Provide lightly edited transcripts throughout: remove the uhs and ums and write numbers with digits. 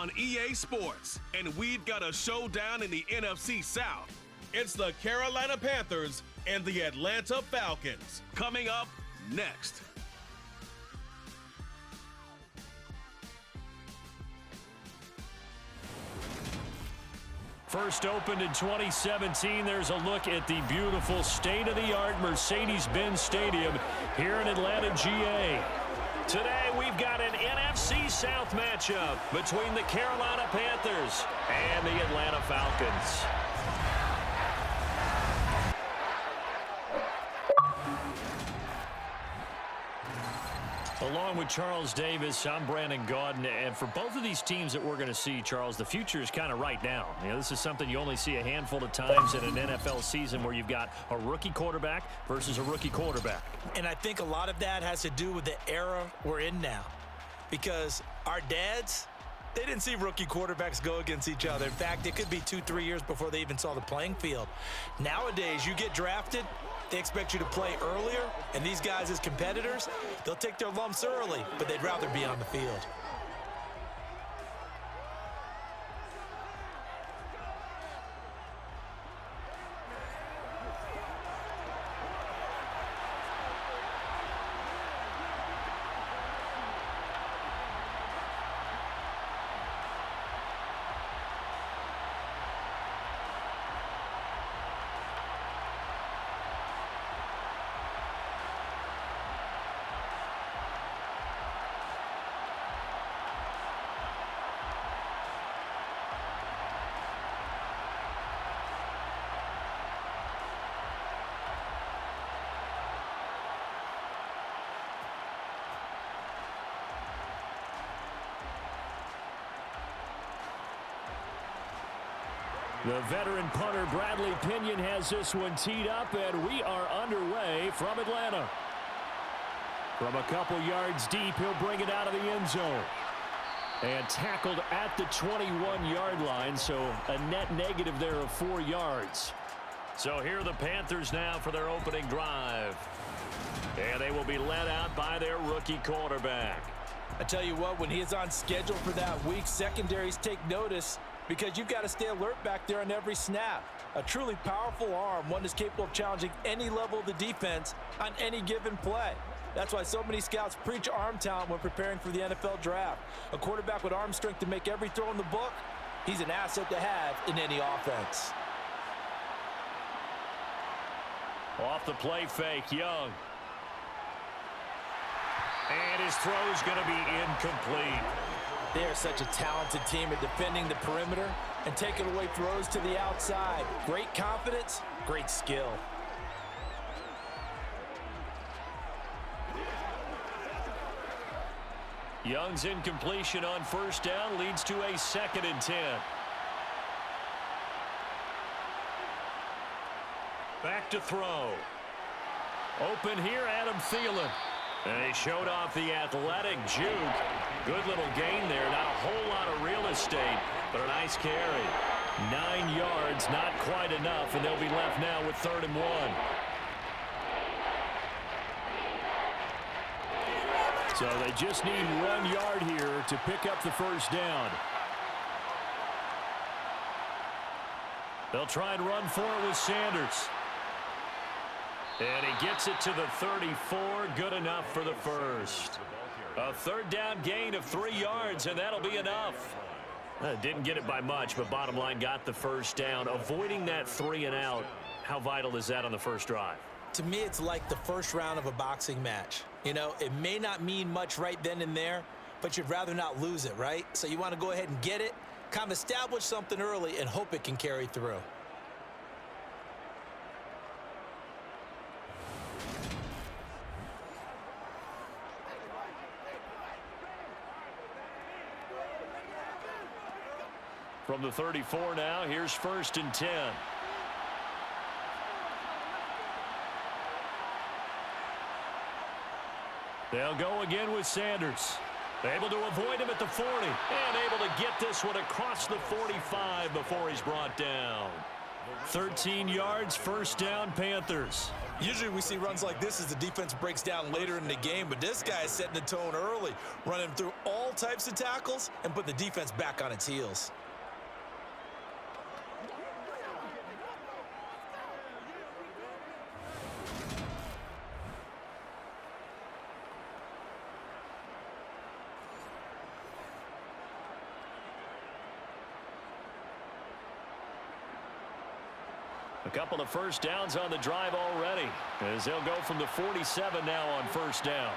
on EA Sports, and we've got a showdown in the NFC South. It's the Carolina Panthers and the Atlanta Falcons. Coming up next. First opened in 2017, there's a look at the beautiful state-of-the-art Mercedes-Benz Stadium here in Atlanta, GA. Today, we've got an NFC South matchup between the Carolina Panthers and the Atlanta Falcons. Along with Charles Davis, I'm Brandon Gaudin, and for both of these teams that we're going to see, Charles, the future is kind of right now. You know, this is something you only see a handful of times in an NFL season where you've got a rookie quarterback versus a rookie quarterback. And I think a lot of that has to do with the era we're in now, because our dads, they didn't see rookie quarterbacks go against each other. In fact, it could be 2-3 years before they even saw the playing field. Nowadays, you get drafted, they expect you to play earlier, and these guys as competitors, they'll take their lumps early, but they'd rather be on the field. The veteran punter Bradley Pinion has this one teed up, and we are underway from Atlanta. From a couple yards deep, he'll bring it out of the end zone. And tackled at the 21-yard line, so a net negative there of 4 yards. So here are the Panthers now for their opening drive. And they will be led out by their rookie quarterback. I tell you what, when he is on schedule for that week, secondaries take notice, because you've got to stay alert back there on every snap. A truly powerful arm, one that's capable of challenging any level of the defense on any given play. That's why so many scouts preach arm talent when preparing for the NFL draft. A quarterback with arm strength to make every throw in the book, he's an asset to have in any offense. Off the play fake, Young. And his throw's going to be incomplete. They are such a talented team at defending the perimeter and taking away throws to the outside. Great confidence, great skill. Young's incompletion on first down leads to a 2nd and 10. Back to throw. Open here, Adam Thielen. And he showed off the athletic juke. Good little gain there. Not a whole lot of real estate, but a nice carry. 9 yards, not quite enough, and they'll be left now with 3rd and 1. So they just need 1 yard here to pick up the first down. They'll try and run for it with Sanders. And he gets it to the 34, good enough for the first. A 3rd down gain of 3 yards, and that'll be enough. Didn't get it by much, but bottom line got the first down. Avoiding that 3 and out, how vital is that on the first drive? To me, it's like the first round of a boxing match. You know, it may not mean much right then and there, but you'd rather not lose it, right? So you want to go ahead and get it, kind of establish something early, and hope it can carry through. From the 34 now, here's 1st and 10. They'll go again with Sanders. Able to avoid him at the 40. And able to get this one across the 45 before he's brought down. 13 yards, first down, Panthers. Usually we see runs like this as the defense breaks down later in the game, but this guy is setting the tone early, running through all types of tackles and put the defense back on its heels. A couple of first downs on the drive already, as they'll go from the 47 now on first down.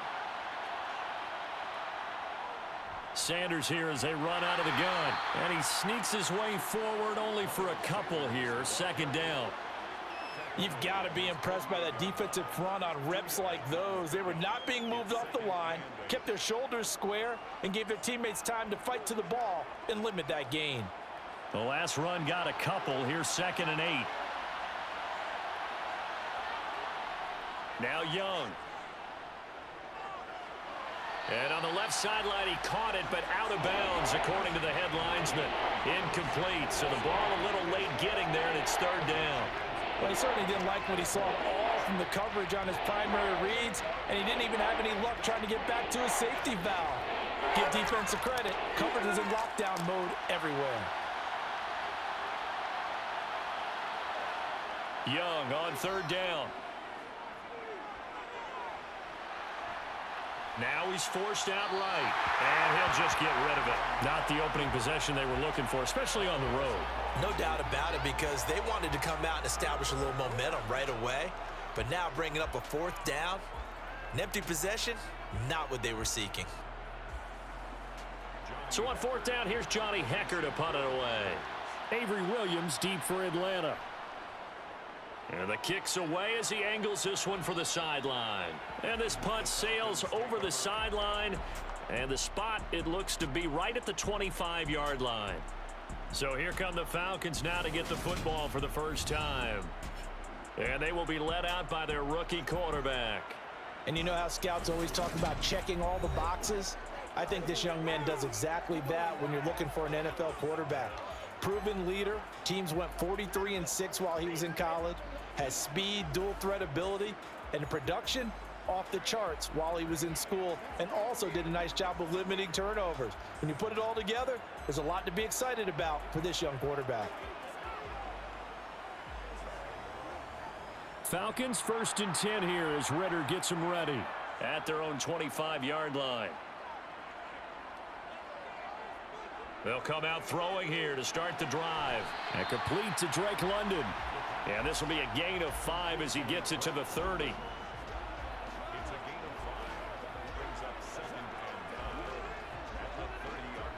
Sanders here as they run out of the gun, and he sneaks his way forward only for a couple here, second down. You've got to be impressed by that defensive front on reps like those. They were not being moved off the line, kept their shoulders square, and gave their teammates time to fight to the ball and limit that gain. The last run got a couple. Here's 2nd and 8. Now Young. And on the left sideline, he caught it, but out of bounds, according to the head linesman. Incomplete, so the ball a little late getting there, and it's third down. Well, he certainly didn't like what he saw all from the coverage on his primary reads, and he didn't even have any luck trying to get back to his safety valve. Give defense a credit. Coverage is in lockdown mode everywhere. Young on third down. Now he's forced out right, and he'll just get rid of it. Not the opening possession they were looking for, especially on the road. No doubt about it, because they wanted to come out and establish a little momentum right away. But now bringing up a fourth down, an empty possession, not what they were seeking. So on fourth down, here's Johnny Hecker to punt it away. Avery Williams deep for Atlanta. And the kick's away as he angles this one for the sideline. And this punt sails over the sideline. And the spot, it looks to be right at the 25-yard line. So here come the Falcons now to get the football for the first time. And they will be led out by their rookie quarterback. And you know how scouts always talk about checking all the boxes? I think this young man does exactly that when you're looking for an NFL quarterback. Proven leader. Teams went 43-6 while he was in college. Has speed, dual threat ability, and the production off the charts while he was in school, and also did a nice job of limiting turnovers. When you put it all together, there's a lot to be excited about for this young quarterback. Falcons 1st and 10 here as Ritter gets them ready at their own 25-yard line. They'll come out throwing here to start the drive. And complete to Drake London. And this will be a gain of 5 as he gets it to the 30. It's a gain of 5. Brings up 2nd and 9 at the 30-yard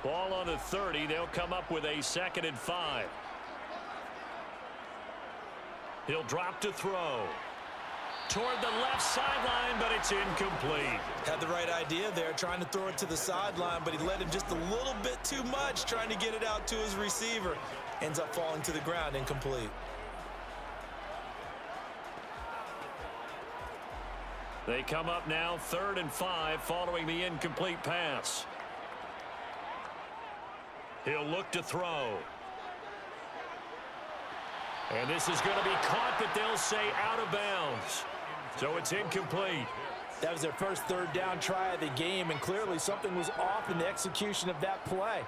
line. Ball on the 30. They'll come up with a 2nd and 5. He'll drop to throw. Toward the left sideline, but it's incomplete. Had the right idea there, trying to throw it to the sideline, but he led him just a little bit too much, trying to get it out to his receiver. Ends up falling to the ground, incomplete. They come up now 3rd and 5 following the incomplete pass. He'll look to throw. And this is going to be caught, but they'll say out of bounds. So it's incomplete. That was their first third down try of the game, and clearly something was off in the execution of that play.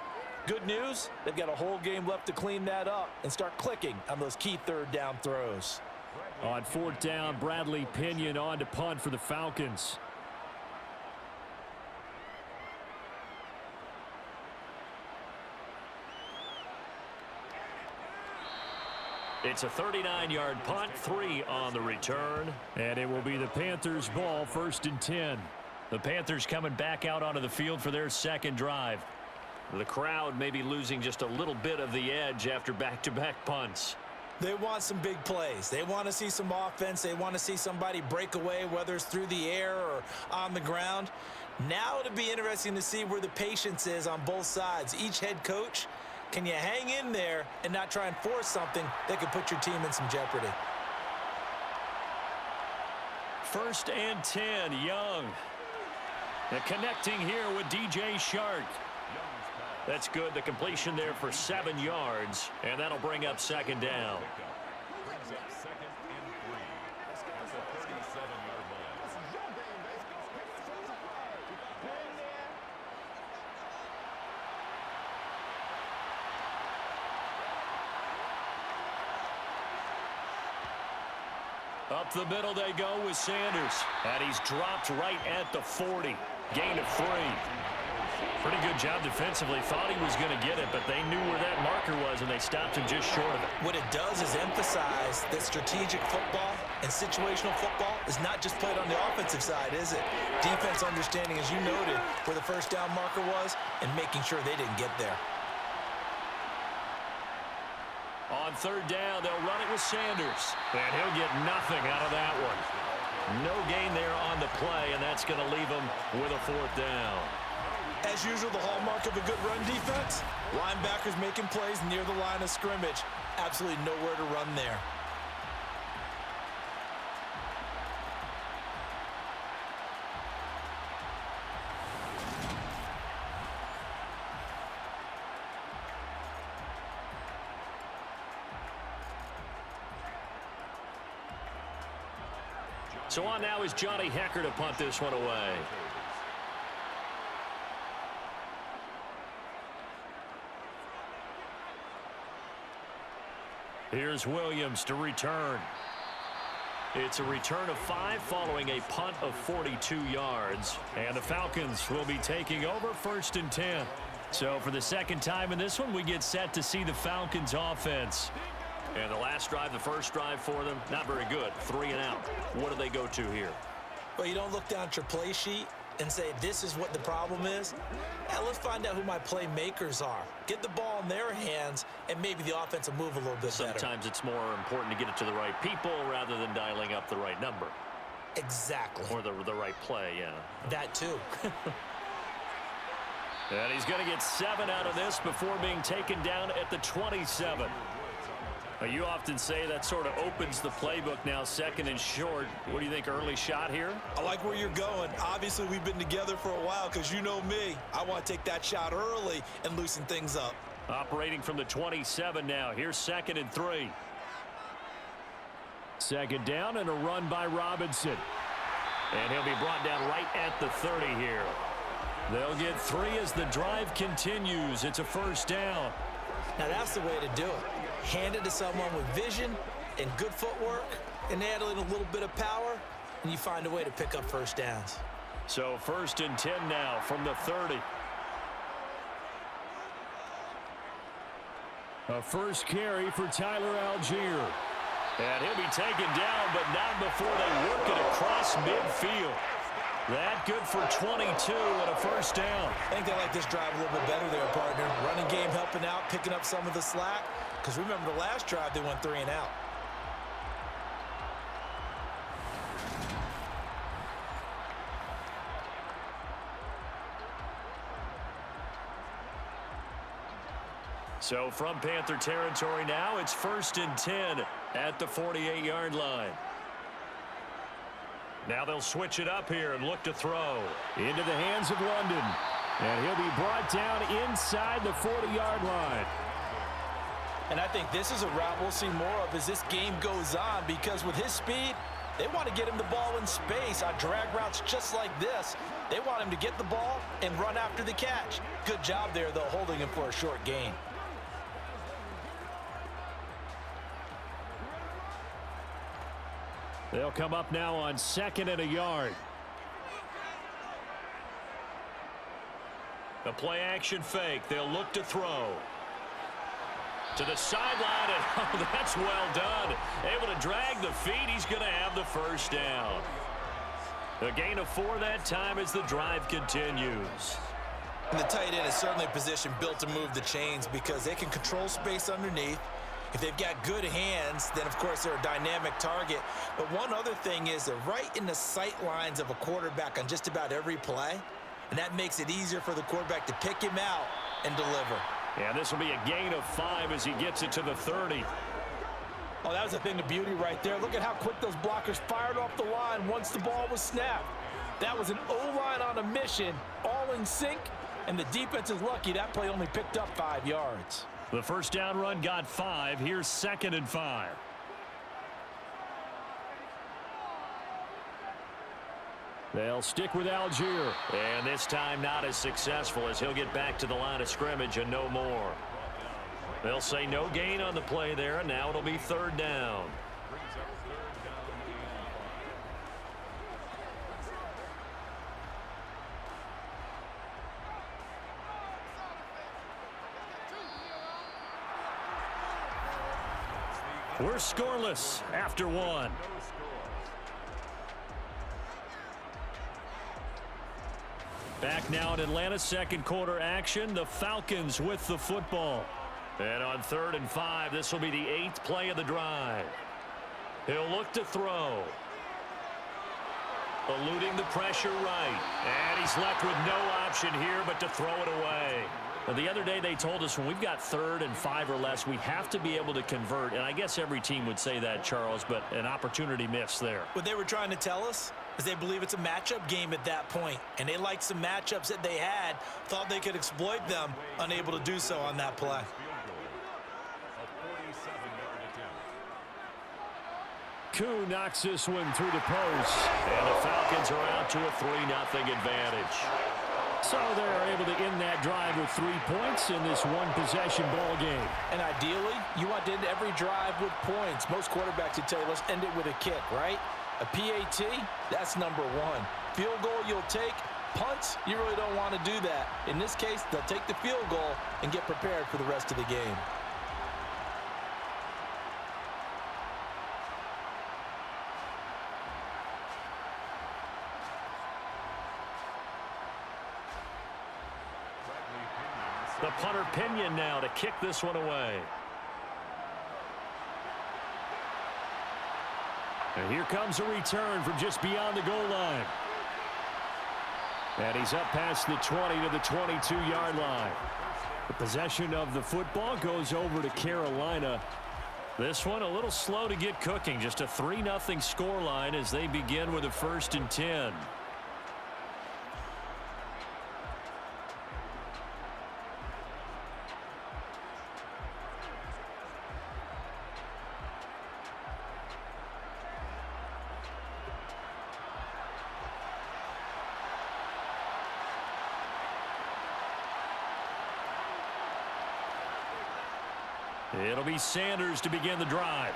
Good news, they've got a whole game left to clean that up and start clicking on those key third down throws. On 4th down, Bradley Pinion on to punt for the Falcons. It's a 39-yard punt, 3 on the return. And it will be the Panthers' ball, 1st and 10. The Panthers coming back out onto the field for their second drive. The crowd may be losing just a little bit of the edge after back-to-back punts. They want some big plays. They want to see some offense. They want to see somebody break away, whether it's through the air or on the ground. Now it'll be interesting to see where the patience is on both sides. Each head coach, can you hang in there and not try and force something that could put your team in some jeopardy? 1st and 10, Young. And connecting here with DJ Shark. That's good. The completion there for 7 yards, and that'll bring up second down. Up the middle they go with Sanders. And he's dropped right at the 40. Gain of 3. Pretty good job defensively. Thought he was going to get it, but they knew where that marker was, and they stopped him just short of it. What it does is emphasize that strategic football and situational football is not just played on the offensive side, is it? Defense understanding, as you noted, where the first down marker was and making sure they didn't get there. On third down, they'll run it with Sanders. And he'll get nothing out of that one. No gain there on the play, and that's going to leave him with a 4th down. As usual, the hallmark of a good run defense, linebackers making plays near the line of scrimmage. Absolutely nowhere to run there. So on now is Johnny Hecker to punt this one away. Here's Williams to return. It's a return of 5 following a punt of 42 yards. And the Falcons will be taking over 1st and 10. So for the second time in this one, we get set to see the Falcons offense. And the last drive, the first drive for them, not very good. 3 and out. What do they go to here? Well, you don't look down at your play sheet and say, this is what the problem is. Yeah, let's find out who my playmakers are. Get the ball in their hands, and maybe the offense will move a little bit better. Sometimes it's more important to get it to the right people rather than dialing up the right number. Exactly. Or the right play, yeah. That too. And he's going to get 7 out of this before being taken down at the 27. You often say that sort of opens the playbook now, 2nd and short. What do you think, early shot here? I like where you're going. Obviously, we've been together for a while because you know me. I want to take that shot early and loosen things up. Operating from the 27 now. Here's 2nd and 3. 2nd down and a run by Robinson. And he'll be brought down right at the 30 here. They'll get 3 as the drive continues. It's a 1st down. Now, that's the way to do it. Hand it to someone with vision and good footwork and add in a little bit of power, and you find a way to pick up 1st downs. So 1st and 10 now from the 30. A first carry for Tyler Algier. And he'll be taken down, but not before they work it across midfield. That good for 22 and a 1st down. I think they like this drive a little bit better there, partner. Running game helping out, picking up some of the slack. Because remember the last drive, they went 3 and out. So from Panther territory now, it's 1st and 10 at the 48-yard line. Now they'll switch it up here and look to throw. Into the hands of London. And he'll be brought down inside the 40-yard line. And I think this is a route we'll see more of as this game goes on, because with his speed, they want to get him the ball in space on drag routes just like this. They want him to get the ball and run after the catch. Good job there, though, holding him for a short gain. They'll come up now on 2nd and a yard. The play action fake. They'll look to throw. To the sideline, and oh, that's well done. Able to drag the feet. He's going to have the 1st down. A gain of 4 that time as the drive continues. And the tight end is certainly a position built to move the chains because they can control space underneath. If they've got good hands, then, of course, they're a dynamic target. But one other thing is they're right in the sight lines of a quarterback on just about every play, and that makes it easier for the quarterback to pick him out and deliver. Yeah, this will be a gain of 5 as he gets it to the 30. Oh, that was a thing of beauty right there. Look at how quick those blockers fired off the line once the ball was snapped. That was an O-line on a mission, all in sync, And the defense is lucky that play only picked up 5 yards. The first down run got 5. Here's 2nd and 5. They'll stick with Algier. And this time not as successful as he'll get back to the line of scrimmage and no more. They'll say no gain on the play there, and now it'll be 3rd down. We're scoreless after 1. Back now in Atlanta, second quarter action. The Falcons with the football. And on 3rd and 5, this will be the 8th play of the drive. He'll look to throw. Eluding the pressure right. And he's left with no option here but to throw it away. Now, the other day they told us when we've got 3rd and 5 or less, we have to be able to convert. And I guess every team would say that, Charles, but an opportunity missed there. What they were trying to tell us is they believe it's a matchup game at that point. And they liked some matchups that they had, thought they could exploit them, unable to do so on that play. Koo knocks this one through the post. And the Falcons are out to a 3-0 advantage. So they're able to end that drive with 3 points in this one-possession ball game. And ideally, you want to end every drive with points. Most quarterbacks would tell you, let's end it with a kick, right? A PAT, that's number 1. Field goal you'll take. Punts, you really don't want to do that. In this case, they'll take the field goal and get prepared for the rest of the game. The punter Pinion now to kick this one away. And here comes a return from just beyond the goal line. And he's up past the 20 to the 22-yard line. The possession of the football goes over to Carolina. This one a little slow to get cooking. Just a 3-0 scoreline as they begin with a 1st and 10. It'll be Sanders to begin the drive.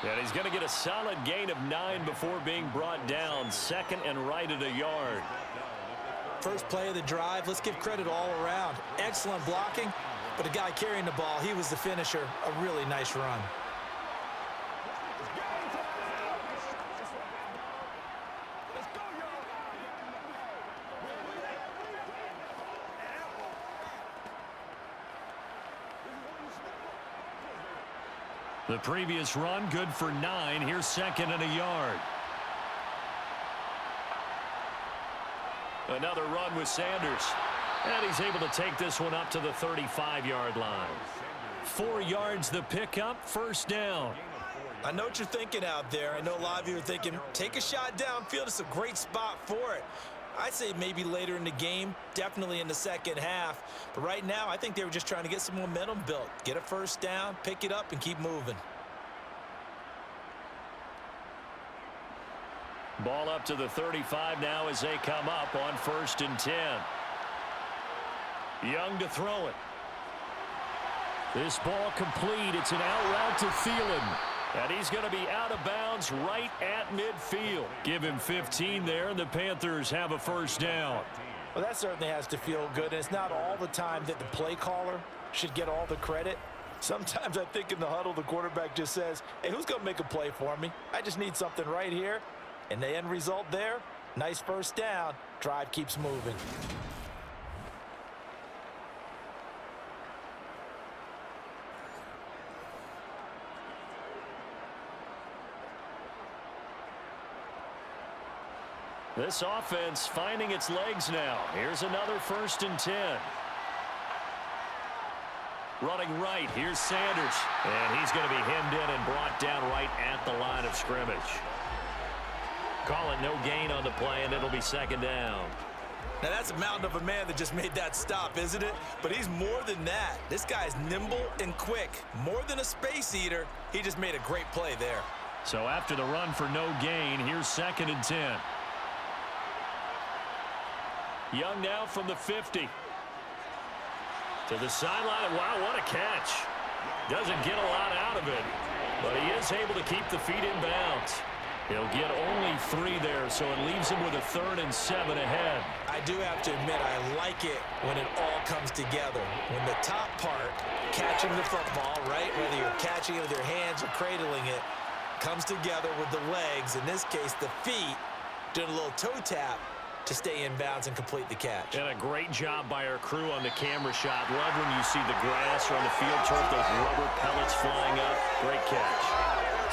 And he's going to get a solid gain of 9 before being brought down. 2nd and right at a yard. First play of the drive, let's give credit all around. Excellent blocking, but the guy carrying the ball, he was the finisher. A really nice run. The previous run good for 9. Here's 2nd and a yard. Another run with Sanders. And he's able to take this one up to the 35-yard line. 4 yards the pickup, 1st down. I know what you're thinking out there. I know a lot of you are thinking, take a shot downfield. It's a great spot for it. I'd say maybe later in the game, definitely in the second half. But right now, I think they were just trying to get some momentum built. Get a 1st down, pick it up, and keep moving. Ball up to the 35 now as they come up on 1st and 10. Young to throw it. This ball complete. It's an out route to Thielen. And he's going to be out of bounds right at midfield. Give him 15 there, and the Panthers have a 1st down. Well, that certainly has to feel good. And it's not all the time that the play caller should get all the credit. Sometimes I think in the huddle, the quarterback just says, hey, who's going to make a play for me? I just need something right here. And the end result there, nice 1st down. Drive keeps moving. This offense finding its legs now. Here's another 1st and 10. Running right, here's Sanders. And he's going to be hemmed in and brought down right at the line of scrimmage. Call it no gain on the play, and it'll be 2nd down. Now, that's a mountain of a man that just made that stop, isn't it? But he's more than that. This guy's nimble and quick. More than a space eater, he just made a great play there. So after the run for no gain, here's 2nd and 10. Young now from the 50. To the sideline. Wow, what a catch. Doesn't get a lot out of it, but he is able to keep the feet in bounds. He'll get only 3 there, so it leaves him with a 3rd and 7 ahead. I do have to admit, I like it when it all comes together. When the top part, catching the football, right, whether you're catching it with your hands or cradling it, comes together with the legs, in this case the feet, doing a little toe tap to stay in bounds and complete the catch. And a great job by our crew on the camera shot. Love when you see the grass or on the field turf, those rubber pellets flying up. Great catch.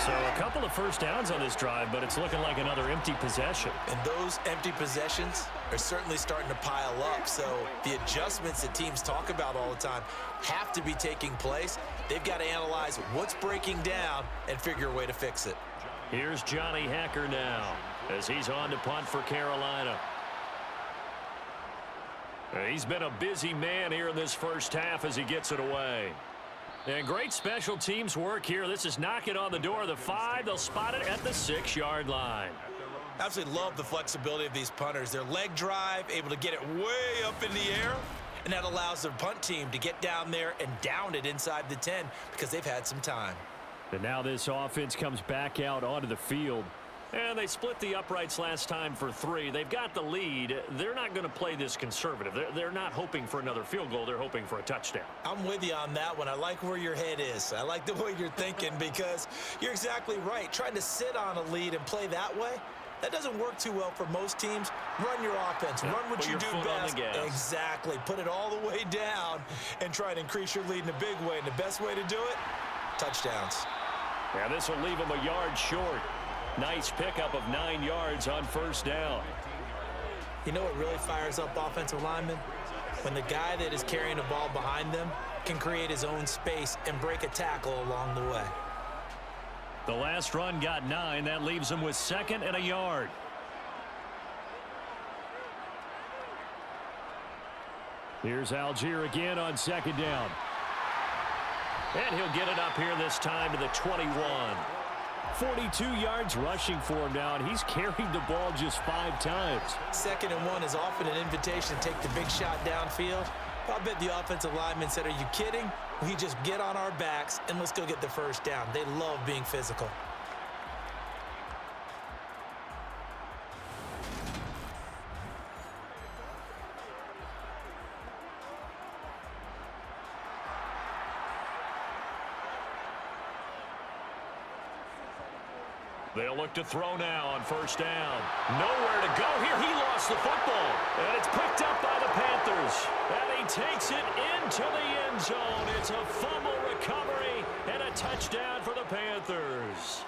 So a couple of first downs on this drive, but it's looking like another empty possession. And those empty possessions are certainly starting to pile up. So the adjustments that teams talk about all the time have to be taking place. They've got to analyze what's breaking down and figure a way to fix it. Here's Johnny Hacker now as he's on to punt for Carolina. He's been a busy man here in this first half as he gets it away. And great special teams work here. This is knocking on the door of the 5. They'll spot it at the 6-yard line. Absolutely love the flexibility of these punters. Their leg drive, able to get it way up in the air, and that allows their punt team to get down there and down it inside the 10 because they've had some time. And now this offense comes back out onto the field. And they split the uprights last time for 3. They've got the lead. They're not going to play this conservative. They're not hoping for another field goal. They're hoping for a touchdown. I'm with you on that one. I like where your head is. I like the way you're thinking because you're exactly right. Trying to sit on a lead and play that way, that doesn't work too well for most teams. Run your offense. Run what you do best. Exactly. Put it all the way down and try to increase your lead in a big way. And the best way to do it, touchdowns. Yeah, this will leave them a yard short. Nice pickup of 9 yards on first down. You know what really fires up offensive linemen? When the guy that is carrying the ball behind them can create his own space and break a tackle along the way. The last run got 9. That leaves him with 2nd and a yard. Here's Algier again on 2nd down. And he'll get it up here this time to the 21. 42 yards rushing for him now, and he's carried the ball just 5 times. 2nd and 1 is often an invitation to take the big shot downfield. I bet the offensive lineman said, are you kidding? We just get on our backs and let's go get the first down. They love being physical. They'll look to throw now on first down. Nowhere to go here. He lost the football. And it's picked up by the Panthers. And he takes it into the end zone. It's a fumble recovery and a touchdown for the Panthers.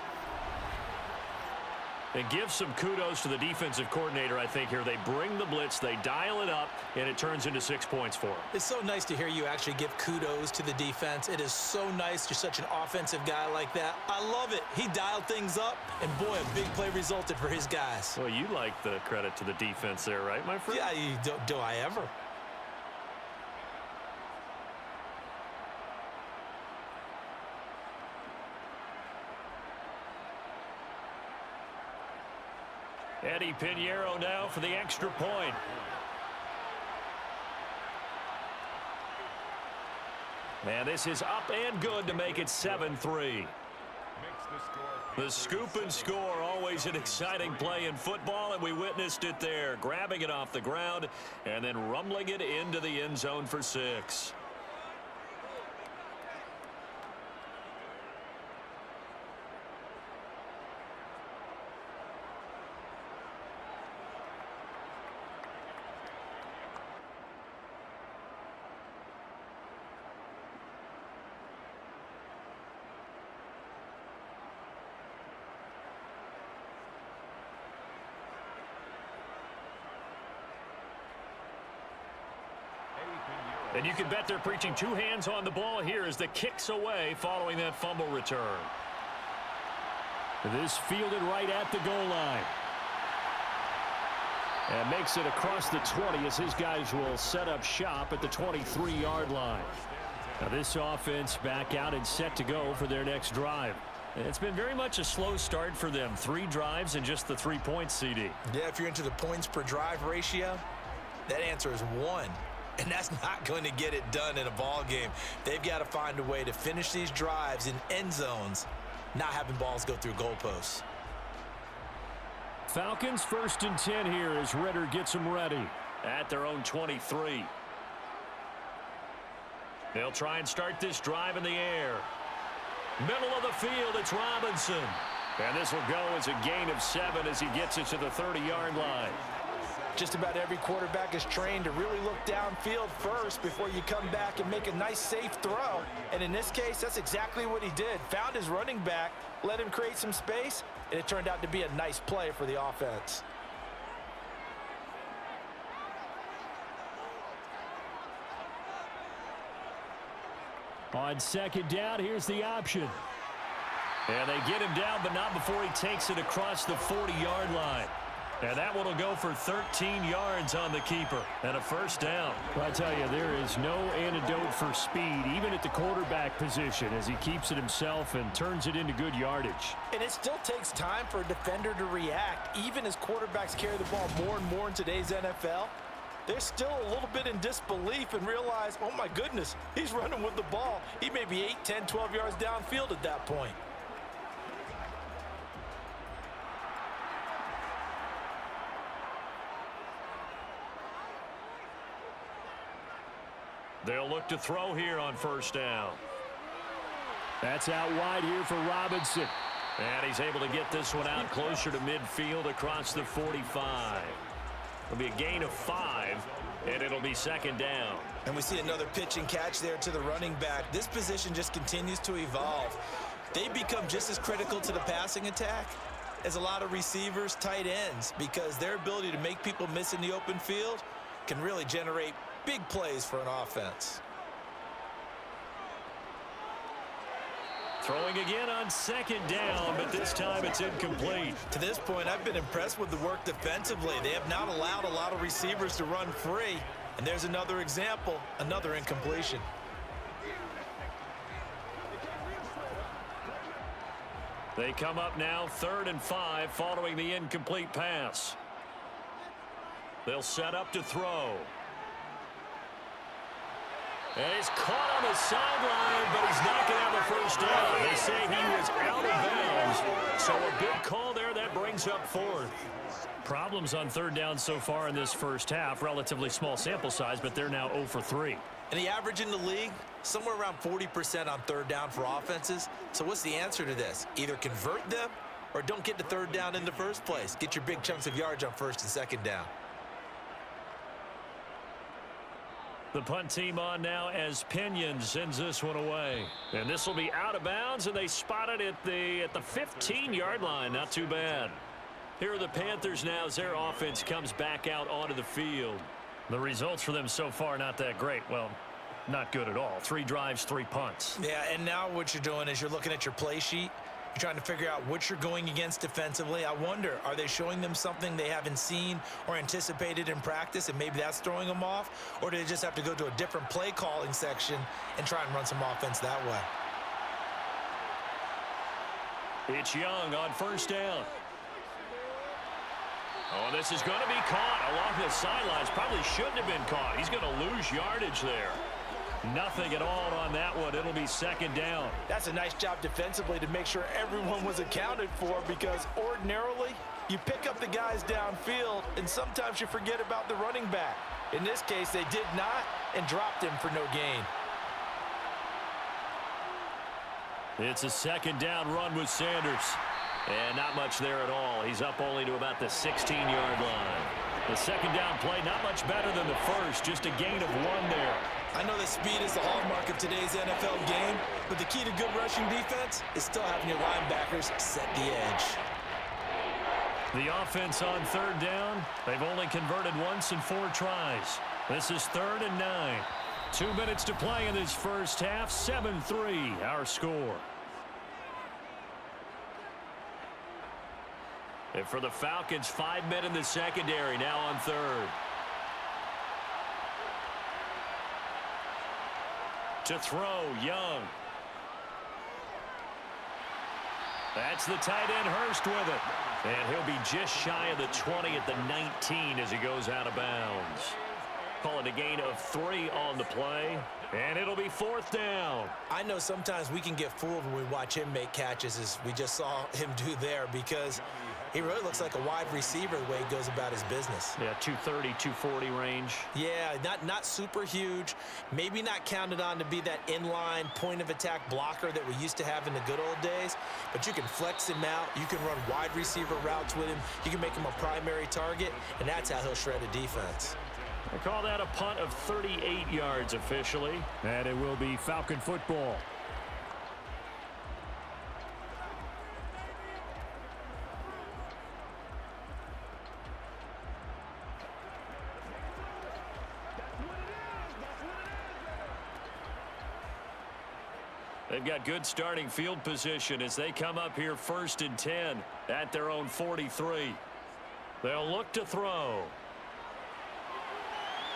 And give some kudos to the defensive coordinator, I think, here. They bring the blitz, they dial it up, and it turns into 6 points for them. It's so nice to hear you actually give kudos to the defense. It is so nice. You're such an offensive guy like that. I love it. He dialed things up, and boy, a big play resulted for his guys. Well, you like the credit to the defense there, right, my friend? Yeah, do I ever? Eddie Pinheiro now for the extra point. And this is up and good to make it 7-3. The scoop and score, always an exciting play in football, and we witnessed it there. Grabbing it off the ground and then rumbling it into the end zone for 6. And you can bet they're preaching 2 hands on the ball here as the kick's away following that fumble return. This fielded right at the goal line. And makes it across the 20 as his guys will set up shop at the 23-yard line. Now this offense back out and set to go for their next drive. It's been very much a slow start for them. 3 drives and just the 3 points, CD. Yeah, if you're into the points per drive ratio, that answer is 1. And that's not going to get it done in a ball game. They've got to find a way to finish these drives in end zones, not having balls go through goalposts. Falcons 1st and 10 here as Ritter gets them ready at their own 23. They'll try and start this drive in the air. Middle of the field, it's Robinson. And this will go as a gain of 7 as he gets it to the 30-yard line. Just about every quarterback is trained to really look downfield first before you come back and make a nice, safe throw. And in this case, that's exactly what he did. Found his running back, let him create some space, and it turned out to be a nice play for the offense. On 2nd down, here's the option. And they get him down, but not before he takes it across the 40-yard line. And that one will go for 13 yards on the keeper and a 1st down. I tell you, there is no antidote for speed, even at the quarterback position, as he keeps it himself and turns it into good yardage. And it still takes time for a defender to react. Even as quarterbacks carry the ball more and more in today's NFL, they're still a little bit in disbelief and realize, oh my goodness, he's running with the ball. He may be 8, 10, 12 yards downfield at that point. They'll look to throw here on 1st down. That's out wide here for Robinson. And he's able to get this one out closer to midfield across the 45. It'll be a gain of 5, and it'll be 2nd down. And we see another pitch and catch there to the running back. This position just continues to evolve. They become just as critical to the passing attack as a lot of receivers, tight ends, because their ability to make people miss in the open field can really generate big plays for an offense. Throwing again on 2nd down, but this time it's incomplete. To this point, I've been impressed with the work defensively. They have not allowed a lot of receivers to run free. And there's another example, another incompletion. They come up now 3rd and 5 following the incomplete pass. They'll set up to throw. And he's caught on the sideline, but he's not going to have a 1st down. They say he was out of bounds. So a big call there that brings up 4th. Problems on 3rd down so far in this 1st half. Relatively small sample size, but they're now 0 for 3. And the average in the league, somewhere around 40% on 3rd down for offenses. So what's the answer to this? Either convert them or don't get to 3rd down in the first place. Get your big chunks of yards on 1st and 2nd down. The punt team on now as Pinion sends this one away. And this will be out of bounds, and they spot it at the 15-yard line. Not too bad. Here are the Panthers now as their offense comes back out onto the field. The results for them so far not that great. Well, not good at all. 3 drives, 3 punts. Yeah, and now what you're doing is you're looking at your play sheet. You're trying to figure out what you're going against defensively. I wonder, are they showing them something they haven't seen or anticipated in practice, and maybe that's throwing them off? Or do they just have to go to a different play calling section and try and run some offense that way? It's Young on 1st down. Oh, this is going to be caught along the sidelines. Probably shouldn't have been caught. He's going to lose yardage there. Nothing at all on that one. It'll be 2nd down. That's a nice job defensively to make sure everyone was accounted for, because ordinarily you pick up the guys downfield and sometimes you forget about the running back. In this case, they did not and dropped him for no gain. It's a 2nd down run with Sanders. And not much there at all. He's up only to about the 16-yard line. The 2nd down play, not much better than the first. Just a gain of 1 there. I know that speed is the hallmark of today's NFL game, but the key to good rushing defense is still having your linebackers set the edge. The offense on 3rd down, they've only converted once in 4 tries. This is 3rd and 9. 2 minutes to play in this 1st half. 7-3, our score. And for the Falcons, 5 men in the secondary, now on third. To throw, Young. That's the tight end, Hurst, with it. And he'll be just shy of the 20 at the 19 as he goes out of bounds. Call it a gain of 3 on the play, and it'll be 4th down. I know sometimes we can get fooled when we watch him make catches, as we just saw him do there, because he really looks like a wide receiver the way he goes about his business. Yeah, 230, 240 range. Yeah, not super huge. Maybe not counted on to be that inline point-of-attack blocker that we used to have in the good old days, but you can flex him out. You can run wide receiver routes with him. You can make him a primary target, and that's how he'll shred a defense. I call that a punt of 38 yards officially. And it will be Falcon football. They've got good starting field position as they come up here 1st and 10 at their own 43. They'll look to throw.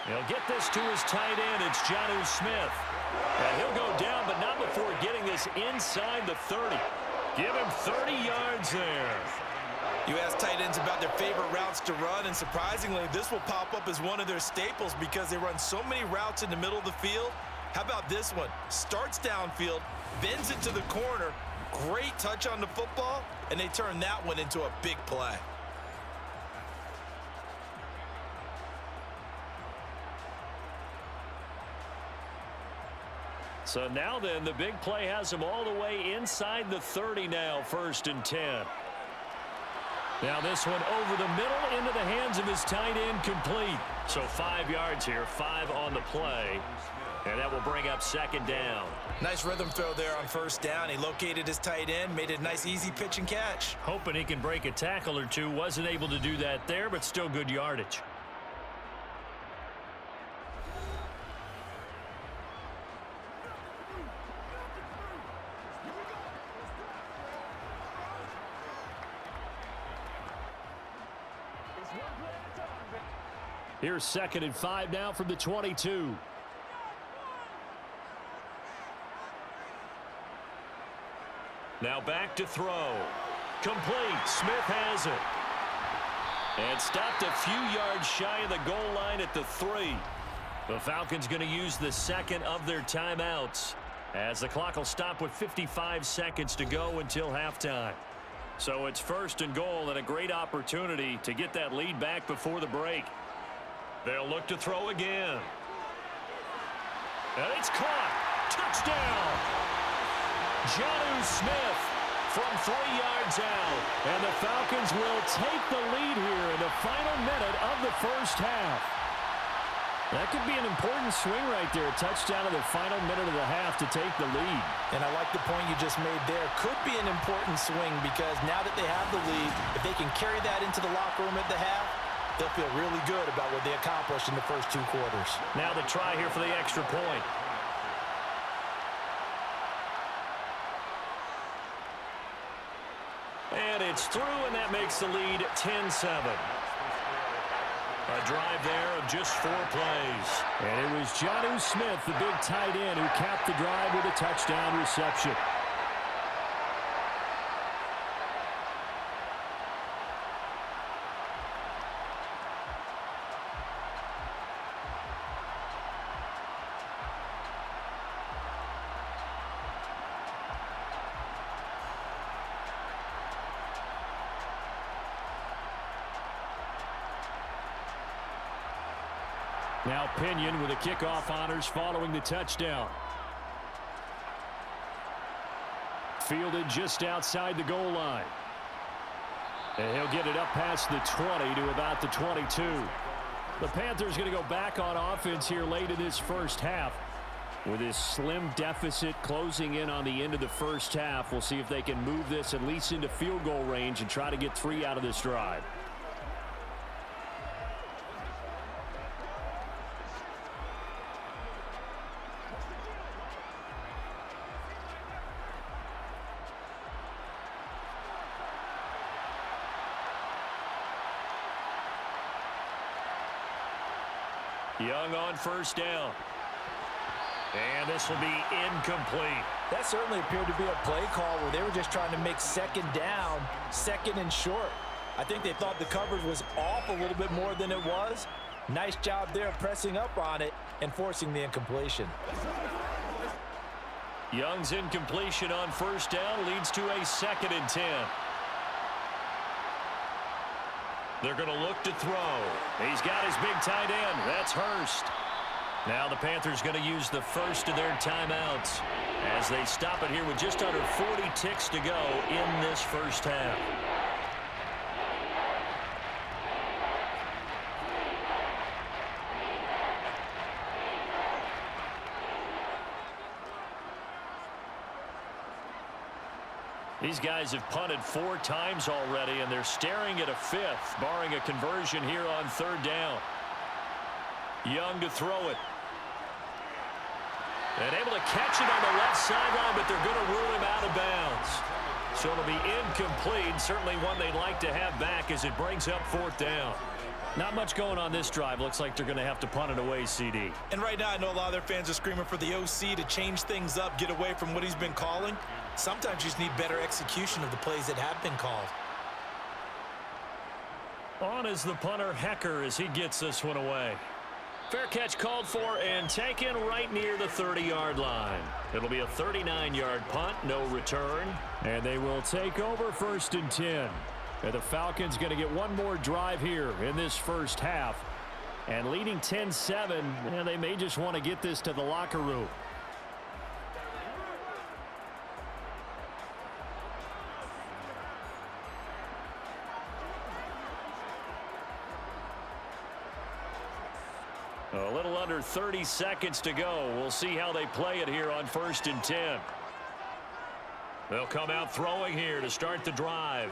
He'll get this to his tight end. It's Jonnu Smith. And he'll go down, but not before getting this inside the 30. Give him 30 yards there. You ask tight ends about their favorite routes to run, and surprisingly, this will pop up as one of their staples because they run so many routes in the middle of the field. How about this one? Starts downfield, bends it to the corner, great touch on the football, and they turn that one into a big play. So now then, the big play has him all the way inside the 30 now, 1st and 10. Now this one over the middle into the hands of his tight end, complete. So 5 yards here, 5 on the play. And that will bring up 2nd down. Nice rhythm throw there on 1st down. He located his tight end, made it a nice easy pitch and catch. Hoping he can break a tackle or two. Wasn't able to do that there, but still good yardage. Here's 2nd and 5 now from the 22. Now back to throw. Complete. Smith has it. And stopped a few yards shy of the goal line at the 3. The Falcons going to use the 2nd of their timeouts, as the clock will stop with 55 seconds to go until halftime. So it's 1st and goal, and a great opportunity to get that lead back before the break. They'll look to throw again. And it's caught. Touchdown. Jonnu Smith from 3 yards out. And the Falcons will take the lead here in the final minute of the 1st half. That could be an important swing right there. A touchdown in the final minute of the half to take the lead. And I like the point you just made there. Could be an important swing because now that they have the lead, if they can carry that into the locker room at the half, they'll feel really good about what they accomplished in the first 2 quarters. Now the try here for the extra point. And it's through, and that makes the lead 10-7. A drive there of just 4 plays. And it was Jonnu Smith, the big tight end, who capped the drive with a touchdown reception. Now Pinion with the kickoff honors following the touchdown. Fielded just outside the goal line. And he'll get it up past the 20 to about the 22. The Panthers going to go back on offense here late in this first half. With this slim deficit closing in on the end of the first half, we'll see if they can move this at least into field goal range and try to get 3 out of this drive. Young on first down. And this will be incomplete. That certainly appeared to be a play call where they were just trying to make second down, second and short. I think they thought the coverage was off a little bit more than it was. Nice job there pressing up on it and forcing the incompletion. Young's incompletion on first down leads to a 2nd and 10. They're going to look to throw. He's got his big tight end. That's Hurst. Now the Panthers going to use the first of their timeouts as they stop it here with just under 40 ticks to go in this first half. These guys have punted 4 times already, and they're staring at a 5th, barring a conversion here on 3rd down. Young to throw it. And able to catch it on the left sideline, but they're going to rule him out of bounds. So it'll be incomplete. Certainly one they'd like to have back as it brings up 4th down. Not much going on this drive. Looks like they're going to have to punt it away, CD. And right now I know a lot of their fans are screaming for the OC to change things up, get away from what he's been calling. Sometimes you just need better execution of the plays that have been called. On is the punter, Hecker, as he gets this one away. Fair catch called for and taken right near the 30-yard line. It'll be a 39-yard punt, no return. And they will take over 1st and 10. And the Falcons going to get one more drive here in this first half. And leading 10-7, and they may just want to get this to the locker room. A little under 30 seconds to go. We'll see how they play it here on 1st and 10. They'll come out throwing here to start the drive.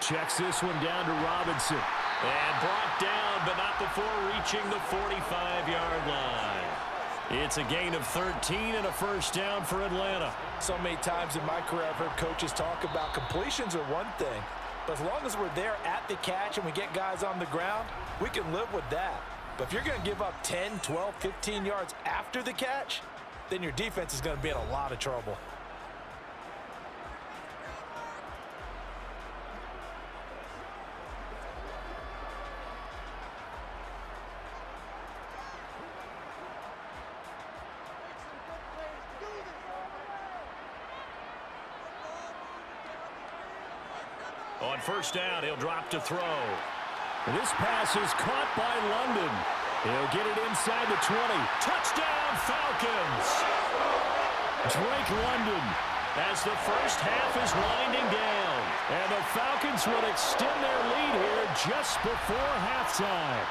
Checks this one down to Robinson. And brought down, but not before reaching the 45-yard line. It's a gain of 13 and a first down for Atlanta. So many times in my career I've heard coaches talk about completions are one thing. But as long as we're there at the catch and we get guys on the ground, we can live with that. But if you're going to give up 10, 12, 15 yards after the catch, then your defense is going to be in a lot of trouble. On first down, he'll drop to throw. This pass is caught by London. He'll get it inside the 20. Touchdown, Falcons! Drake London. As the first half is winding down. And the Falcons will extend their lead here just before halftime.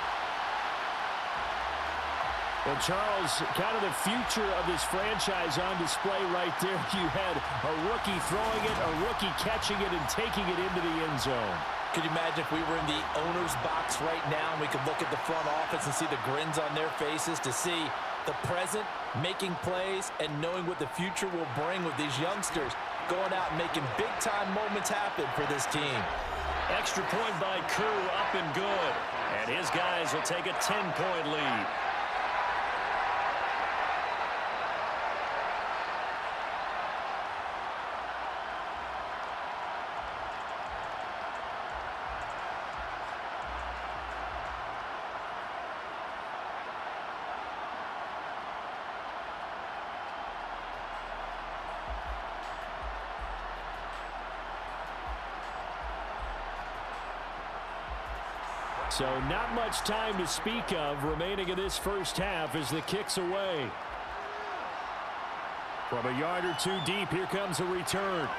Well, Charles, kind of the future of this franchise on display right there. You had a rookie throwing it, a rookie catching it, and taking it into the end zone. Could you imagine if we were in the owner's box right now and we could look at the front office and see the grins on their faces, to see the present making plays and knowing what the future will bring with these youngsters going out and making big-time moments happen for this team. Extra point by Koo, up and good. And his guys will take a 10-point lead. So not much time to speak of remaining in this first half as the kick's away. From a yard or two deep, here comes a return.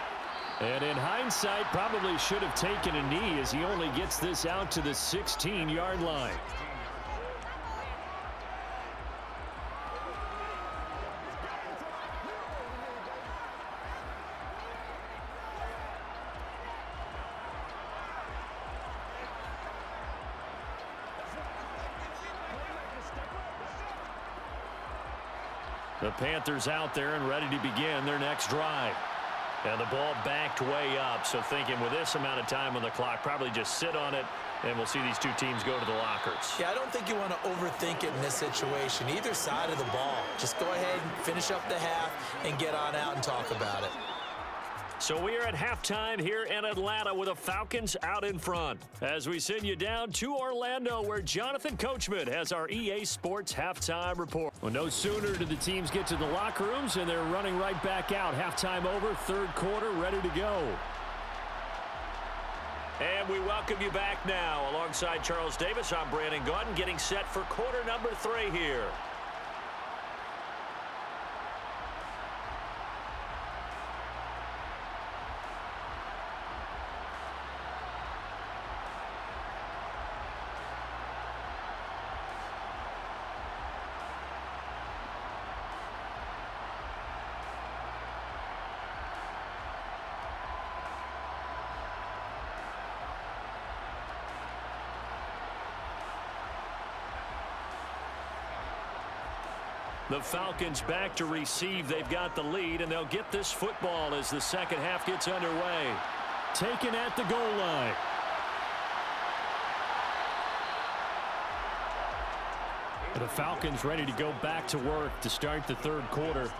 And in hindsight, probably should have taken a knee as he only gets this out to the 16-yard line. The Panthers out there and ready to begin their next drive. And the ball backed way up, so thinking with this amount of time on the clock, probably just sit on it And we'll see these two teams go to the lockers. Yeah, I don't think you want to overthink it in this situation. Either side of the ball. Just go ahead and finish up the half and get on out and talk about it. So we are at halftime here in Atlanta with the Falcons out in front. As we send you down to Orlando, where Jonathan Coachman has our EA Sports halftime report. Well, no sooner do the teams get to the locker rooms, and they're running right back out. Halftime over, third quarter, ready to go. And we welcome you back now. Alongside Charles Davis, I'm Brandon Gaudin, getting set for quarter number 3 here. The Falcons back to receive. They've got the lead, and they'll get this football as the second half gets underway. Taken at the goal line. The Falcons ready to go back to work to start the third quarter.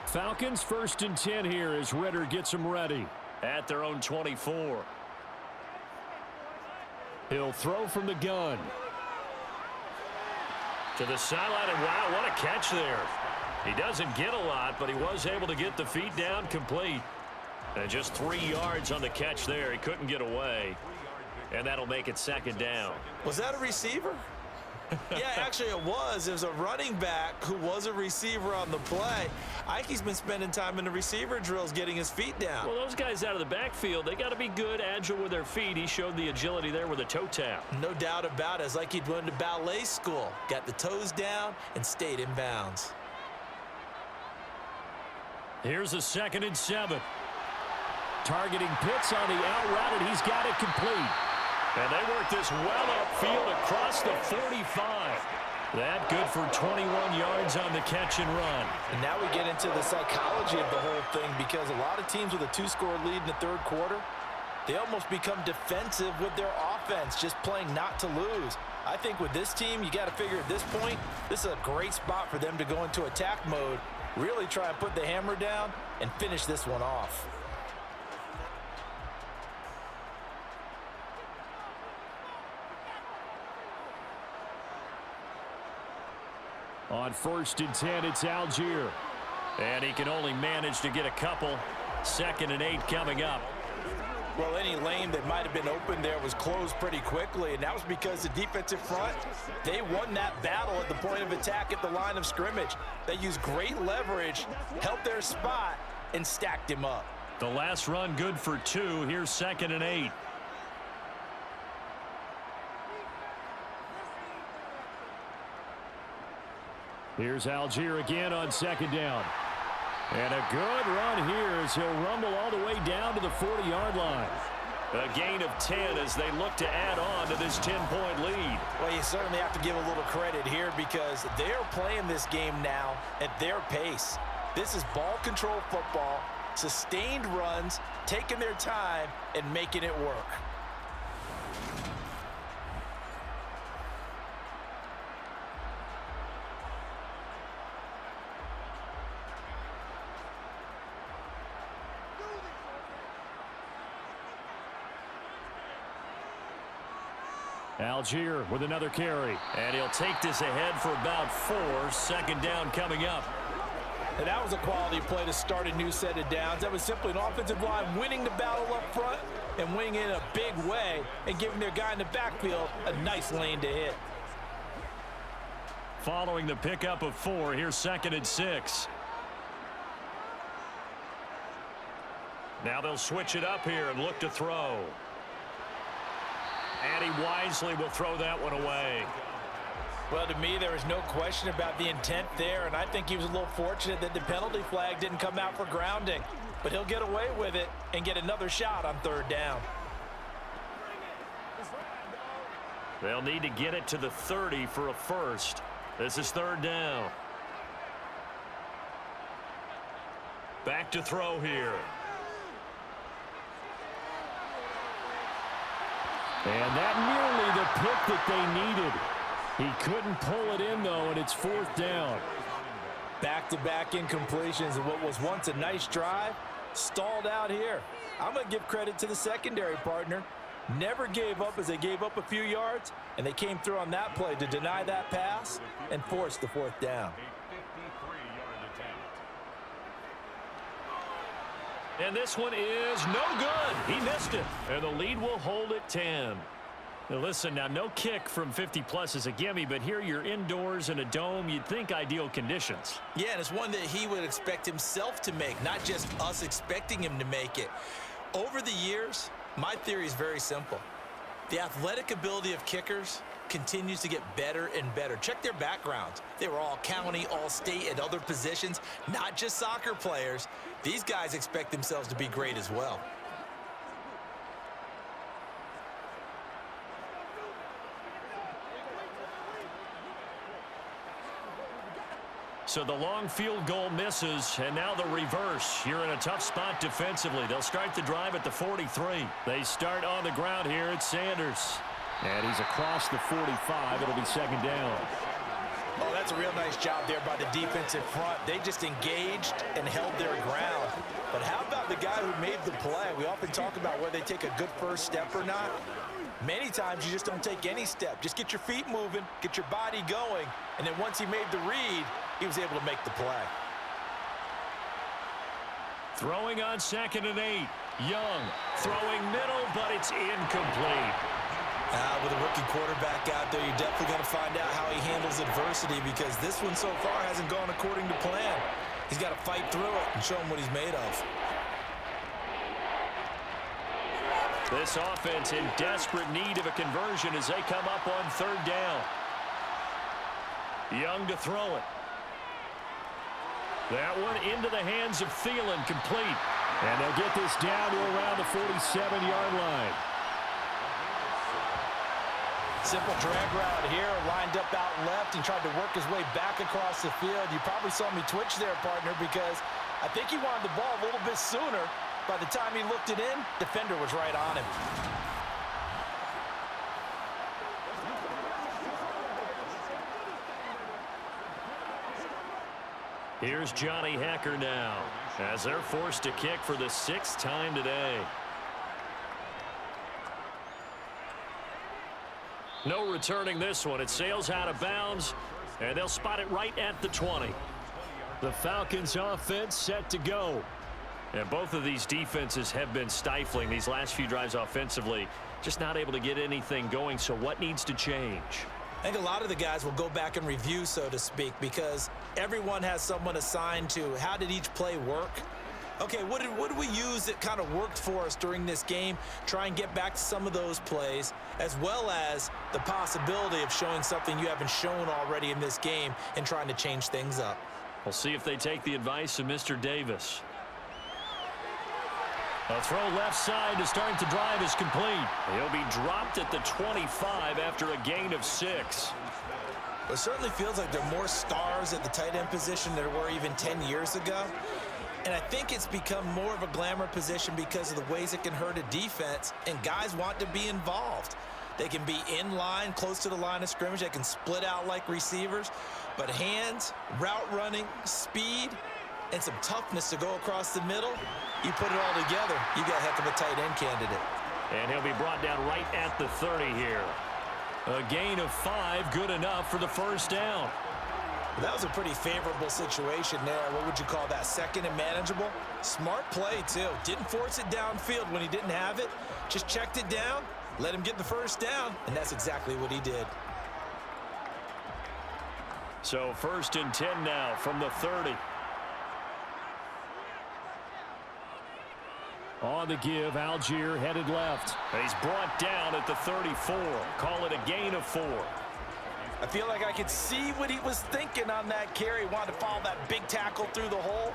Falcons 1st and 10 here as Ritter gets them ready at their own 24. He'll throw from the gun. To the sideline, and wow, what a catch there. He doesn't get a lot, but he was able to get the feet down complete. And just 3 yards on the catch there. He couldn't get away. And that'll make it second down. Was that a receiver? Yeah, actually it was. It was a running back who was a receiver on the play. Ike's been spending time in the receiver drills getting his feet down. Well, those guys out of the backfield, they got to be good, agile with their feet. He showed the agility there with a toe tap. No doubt about it. It's like he'd went to ballet school. Got the toes down and stayed in bounds. Here's a 2nd and 7. Targeting Pitts on the out route, and he's got it complete. And they work this well upfield across the 45. That good for 21 yards on the catch and run. And now we get into the psychology of the whole thing, because a lot of teams with a 2-score lead in the third quarter, they almost become defensive with their offense, just playing not to lose. I think with this team, you got to figure at this point, this is a great spot for them to go into attack mode, really try and put the hammer down and finish this one off. On 1st and 10, it's Algier. And he can only manage to get a couple. 2nd and 8 coming up. Well, any lane that might have been open there was closed pretty quickly, and that was because the defensive front, they won that battle at the point of attack at the line of scrimmage. They used great leverage, held their spot, and stacked him up. The last run good for 2. Here's 2nd and 8. Here's Algier again on 2nd down. And a good run here as he'll rumble all the way down to the 40-yard line. A gain of 10 as they look to add on to this 10-point lead. Well, you certainly have to give a little credit here, because they're playing this game now at their pace. This is ball control football, sustained runs, taking their time, and making it work. Algier with another carry. And he'll take this ahead for about 4. 2nd down coming up. And that was a quality play to start a new set of downs. That was simply an offensive line winning the battle up front and winning it in a big way and giving their guy in the backfield a nice lane to hit. Following the pickup of 4, here's 2nd and 6. Now they'll switch it up here and look to throw. And he wisely will throw that one away. Well, to me, there was no question about the intent there, and I think he was a little fortunate that the penalty flag didn't come out for grounding. But he'll get away with it and get another shot on third down. They'll need to get it to the 30 for a first. This is third down. Back to throw here. And that nearly the pick that they needed. He couldn't pull it in, though, and it's fourth down. Back-to-back incompletions of what was once a nice drive, stalled out here. I'm going to give credit to the secondary partner. Never gave up as they gave up a few yards, and they came through on that play to deny that pass and force the fourth down. And this one is no good. He missed it. And the lead will hold at 10. Now listen, now no kick from 50-plus is a gimme, but here you're indoors in a dome. You'd think ideal conditions. Yeah, and it's one that he would expect himself to make, not just us expecting him to make it. Over the years, my theory is very simple. The athletic ability of kickers continues to get better and better. Check their backgrounds. They were all county, all state, at other positions, not just soccer players. These guys expect themselves to be great as well. So the long field goal misses, and now the reverse. You're in a tough spot defensively. They'll start the drive at the 43. They start on the ground here at Sanders. And he's across the 45. It'll be second down. Oh, that's a real nice job there by the defense in front. They just engaged and held their ground. But how about the guy who made the play? We often talk about whether they take a good first step or not. Many times you just don't take any step. Just get your feet moving, get your body going, and then once he made the read, he was able to make the play. Throwing on 2nd and 8. Young throwing middle, but it's incomplete. With a rookie quarterback out there, you're definitely going to find out how he handles adversity, because this one so far hasn't gone according to plan. He's got to fight through it and show him what he's made of. This offense in desperate need of a conversion as they come up on third down. Young to throw it. That one into the hands of Thielen, complete. And they'll get this down to around the 47-yard line. Simple drag route here, lined up out left and tried to work his way back across the field. You probably saw me twitch there, partner, because I think he wanted the ball a little bit sooner. By the time he looked it in, defender was right on him. Here's Johnny Hacker now, as they're forced to kick for the 6th time today. No returning this one. It sails out of bounds, and they'll spot it right at the 20. The Falcons offense set to go. And both of these defenses have been stifling these last few drives offensively. Just not able to get anything going, so what needs to change? I think a lot of the guys will go back and review, so to speak, because everyone has someone assigned to how did each play work. Okay, what did we use that kind of worked for us during this game? Try and get back to some of those plays, as well as the possibility of showing something you haven't shown already in this game and trying to change things up. We'll see if they take the advice of Mr. Davis. A throw left side to start the drive is complete. He'll be dropped at the 25 after a gain of 6. Well, it certainly feels like there are more stars at the tight end position than there were even 10 years ago. And I think it's become more of a glamour position because of the ways it can hurt a defense, and guys want to be involved. They can be in line, close to the line of scrimmage. They can split out like receivers. But hands, route running, speed, and some toughness to go across the middle, you put it all together, you got a heck of a tight end candidate. And he'll be brought down right at the 30 here. A gain of 5, good enough for the first down. Well, that was a pretty favorable situation there. What would you call that? Second and manageable? Smart play, too. Didn't force it downfield when he didn't have it. Just checked it down, let him get the first down, and that's exactly what he did. So 1st and 10 now from the 30. On the give, Algier headed left. He's brought down at the 34. Call it a gain of 4. I feel like I could see what he was thinking on that carry. Wanted to follow that big tackle through the hole.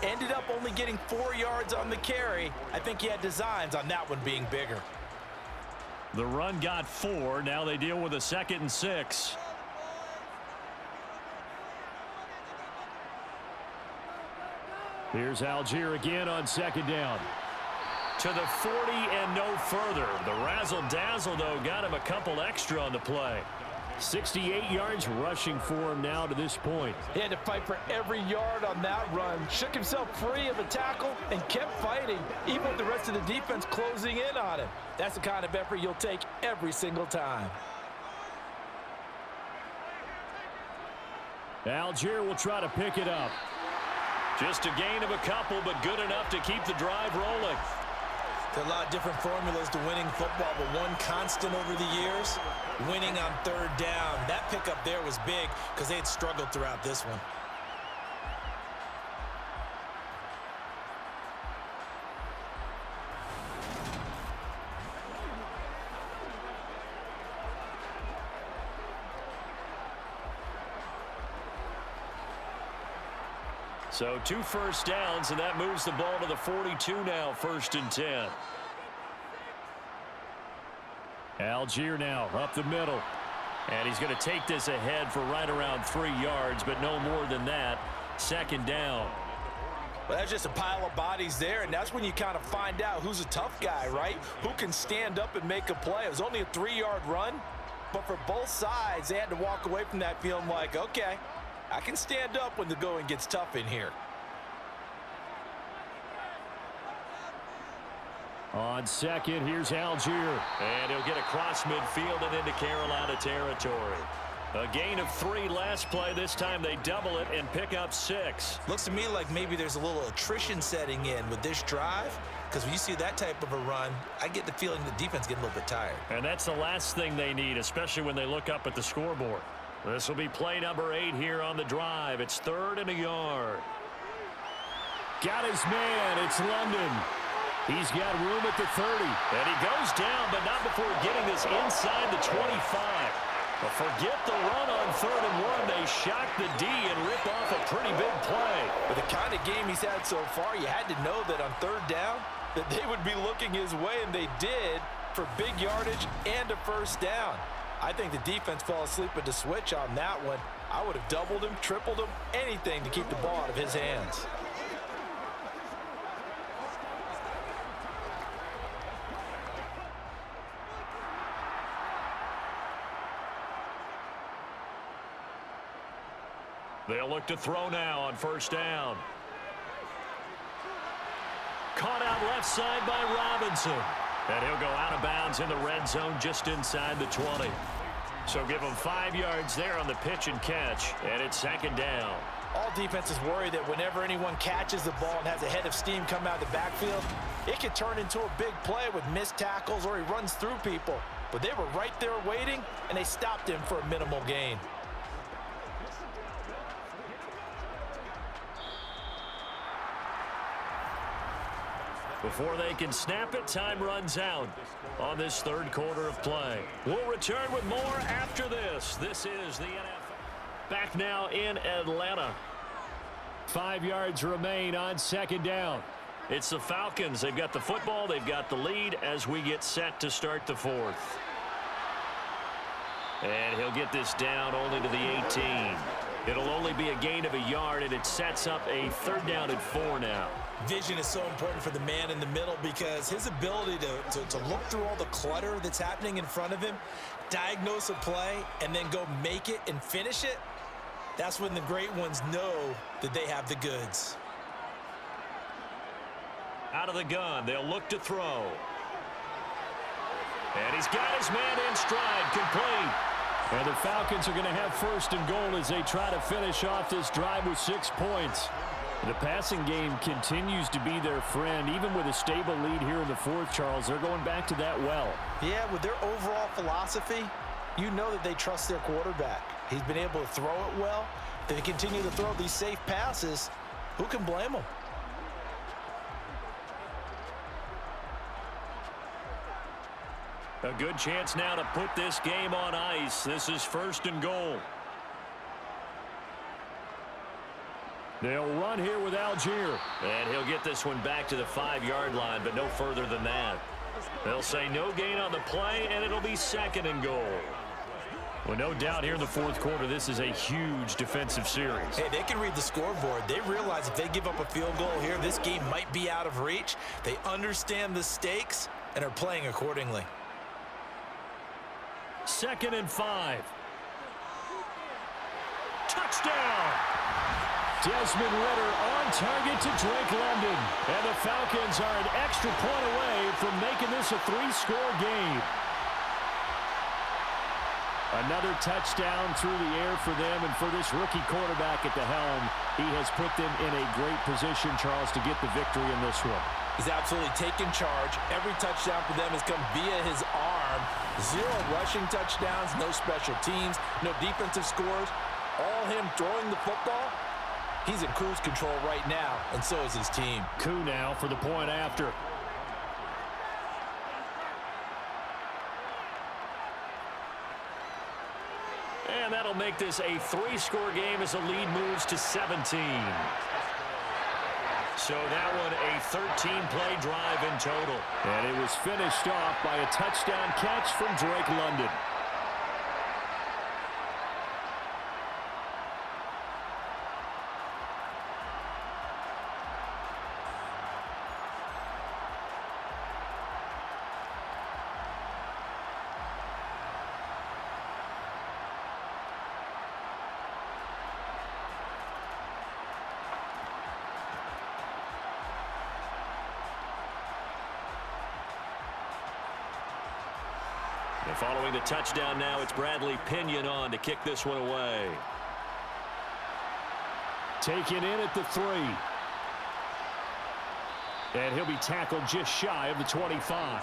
Ended up only getting 4 yards on the carry. I think he had designs on that one being bigger. The run got 4. Now they deal with a 2nd and 6. Here's Algier again on 2nd down. To the 40 and no further. The razzle-dazzle, though, got him a couple extra on the play. 68 yards rushing for him now to this point. He had to fight for every yard on that run. Shook himself free of a tackle and kept fighting, even with the rest of the defense closing in on him. That's the kind of effort you'll take every single time. Algier will try to pick it up. Just a gain of a couple, but good enough to keep the drive rolling. There are a lot of different formulas to winning football, but one constant over the years, winning on 3rd down. That pickup there was big because they had struggled throughout this one. So 2 first downs, and that moves the ball to the 42 now, 1st and 10. Algier now up the middle. And he's going to take this ahead for right around 3 yards, but no more than that. 2nd down. Well, that's just a pile of bodies there, and that's when you kind of find out who's a tough guy, right? Who can stand up and make a play. It was only a 3-yard run, but for both sides, they had to walk away from that feeling like, okay, I can stand up when the going gets tough in here. On 2nd, here's Algier. And he'll get across midfield and into Carolina territory. A gain of 3 last play. This time they double it and pick up 6. Looks to me like maybe there's a little attrition setting in with this drive, because when you see that type of a run, I get the feeling the defense getting a little bit tired. And that's the last thing they need, especially when they look up at the scoreboard. This will be play number 8 here on the drive. It's 3rd and a yard. Got his man. It's London. He's got room at the 30. And he goes down, but not before getting this inside the 25. But forget the run on 3rd and 1. They shock the D and rip off a pretty big play. With the kind of game he's had so far, you had to know that on 3rd down that they would be looking his way, and they did, for big yardage and a 1st down. I think the defense fell asleep at the switch on that one. I would have doubled him, tripled him, anything to keep the ball out of his hands. They'll look to throw now on 1st down. Caught out left side by Robinson. And he'll go out of bounds in the red zone just inside the 20. So give him 5 yards there on the pitch and catch. And it's 2nd down. All defenses worry that whenever anyone catches the ball and has a head of steam come out of the backfield, it could turn into a big play with missed tackles or he runs through people. But they were right there waiting, and they stopped him for a minimal gain. Before they can snap it, time runs out on this 3rd quarter of play. We'll return with more after this. This is the NFL. Back now in Atlanta. 5 yards remain on 2nd down. It's the Falcons. They've got the football. They've got the lead as we get set to start the 4th. And he'll get this down only to the 18. It'll only be a gain of a yard, and it sets up a 3rd down and 4 now. Vision is so important for the man in the middle because his ability to look through all the clutter that's happening in front of him, diagnose a play, and then go make it and finish it, that's when the great ones know that they have the goods. Out of the gun, they'll look to throw. And he's got his man in stride, complete. And the Falcons are going to have 1st and goal as they try to finish off this drive with 6 points. The passing game continues to be their friend. Even with a stable lead here in the 4th, Charles, they're going back to that well. Yeah, with their overall philosophy, you know that they trust their quarterback. He's been able to throw it well. If they continue to throw these safe passes, who can blame them? A good chance now to put this game on ice. This is 1st and goal. They'll run here with Algier. And he'll get this one back to the 5-yard line, but no further than that. They'll say no gain on the play, and it'll be 2nd and goal. Well, no doubt here in the 4th quarter, this is a huge defensive series. Hey, they can read the scoreboard. They realize if they give up a field goal here, this game might be out of reach. They understand the stakes and are playing accordingly. 2nd and 5. Touchdown! Desmond Ridder on target to Drake London. And the Falcons are an extra point away from making this a 3-score game. Another touchdown through the air for them, and for this rookie quarterback at the helm, he has put them in a great position, Charles, to get the victory in this one. He's absolutely taken charge. Every touchdown for them has come via his arm. 0 rushing touchdowns, no special teams, no defensive scores. All him throwing the football. He's in cruise control right now, and so is his team. Koo now for the point after. And that'll make this a 3-score game as the lead moves to 17. So that one a 13-play drive in total. And it was finished off by a touchdown catch from Drake London. And following the touchdown now, it's Bradley Pinion on to kick this one away. Taken in at the 3. And he'll be tackled just shy of the 25.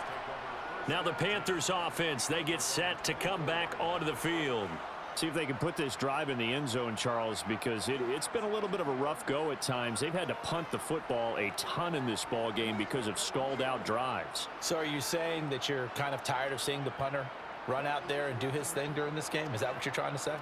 Now the Panthers offense, they get set to come back onto the field. See if they can put this drive in the end zone, Charles, because it's been a little bit of a rough go at times. They've had to punt the football a ton in this ball game because of stalled out drives. So are you saying that you're kind of tired of seeing the punter run out there and do his thing during this game? Is that what you're trying to say?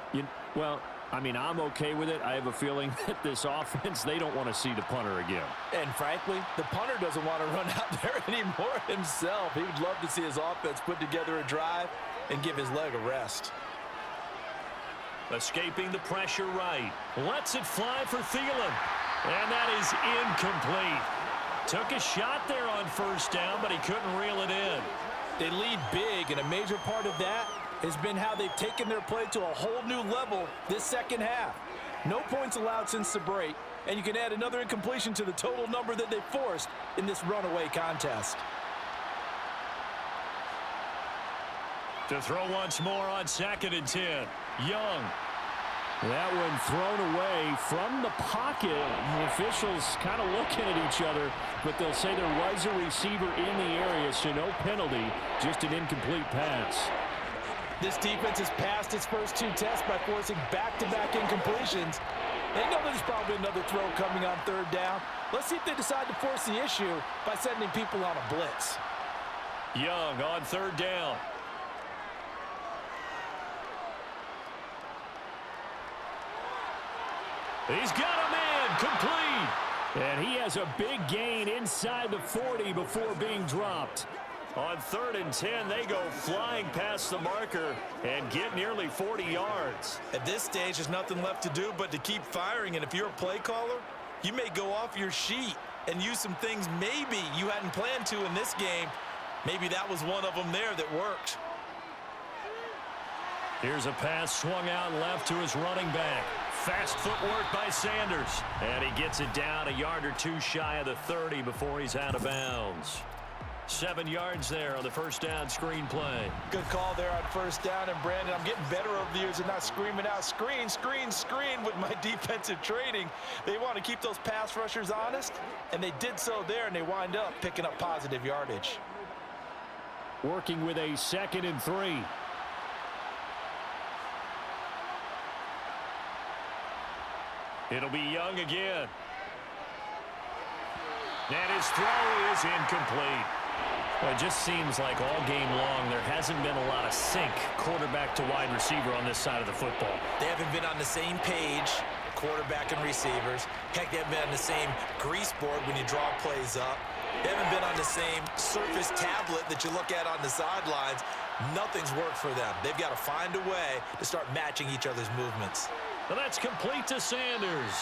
Well, I mean, I'm okay with it. I have a feeling that this offense, they don't want to see the punter again. And frankly, the punter doesn't want to run out there anymore himself. He would love to see his offense put together a drive and give his leg a rest. Escaping the pressure right. Lets it fly for Thielen. And that is incomplete. Took a shot there on 1st down, but he couldn't reel it in. They lead big, and a major part of that has been how they've taken their play to a whole new level this 2nd half. No points allowed since the break, and you can add another incompletion to the total number that they forced in this runaway contest. To throw once more on 2nd and 10. Young. That one thrown away from the pocket. The officials kind of looking at each other, but they'll say there was a receiver in the area, so no penalty, just an incomplete pass. This defense has passed its first 2 tests by forcing back-to-back incompletions. They know there's probably another throw coming on 3rd down. Let's see if they decide to force the issue by sending people on a blitz. Young on 3rd down. He's got a man complete. And he has a big gain inside the 40 before being dropped. On 3rd and 10, they go flying past the marker and get nearly 40 yards. At this stage, there's nothing left to do but to keep firing. And if you're a play caller, you may go off your sheet and use some things maybe you hadn't planned to in this game. Maybe that was one of them there that worked. Here's a pass swung out left to his running back. Fast footwork by Sanders. And he gets it down a yard or 2 shy of the 30 before he's out of bounds. 7 yards there on the 1st down screen play. Good call there on 1st down. And Brandon, I'm getting better over the years and not screaming out screen, screen, screen with my defensive training. They want to keep those pass rushers honest, and they did so there, and they wind up picking up positive yardage. Working with a 2nd and 3. It'll be Young again. And his throw is incomplete. Well, it just seems like all game long there hasn't been a lot of sync quarterback to wide receiver on this side of the football. They haven't been on the same page, quarterback and receivers. Heck, they haven't been on the same grease board when you draw plays up. They haven't been on the same surface tablet that you look at on the sidelines. Nothing's worked for them. They've got to find a way to start matching each other's movements. Well, that's complete to Sanders.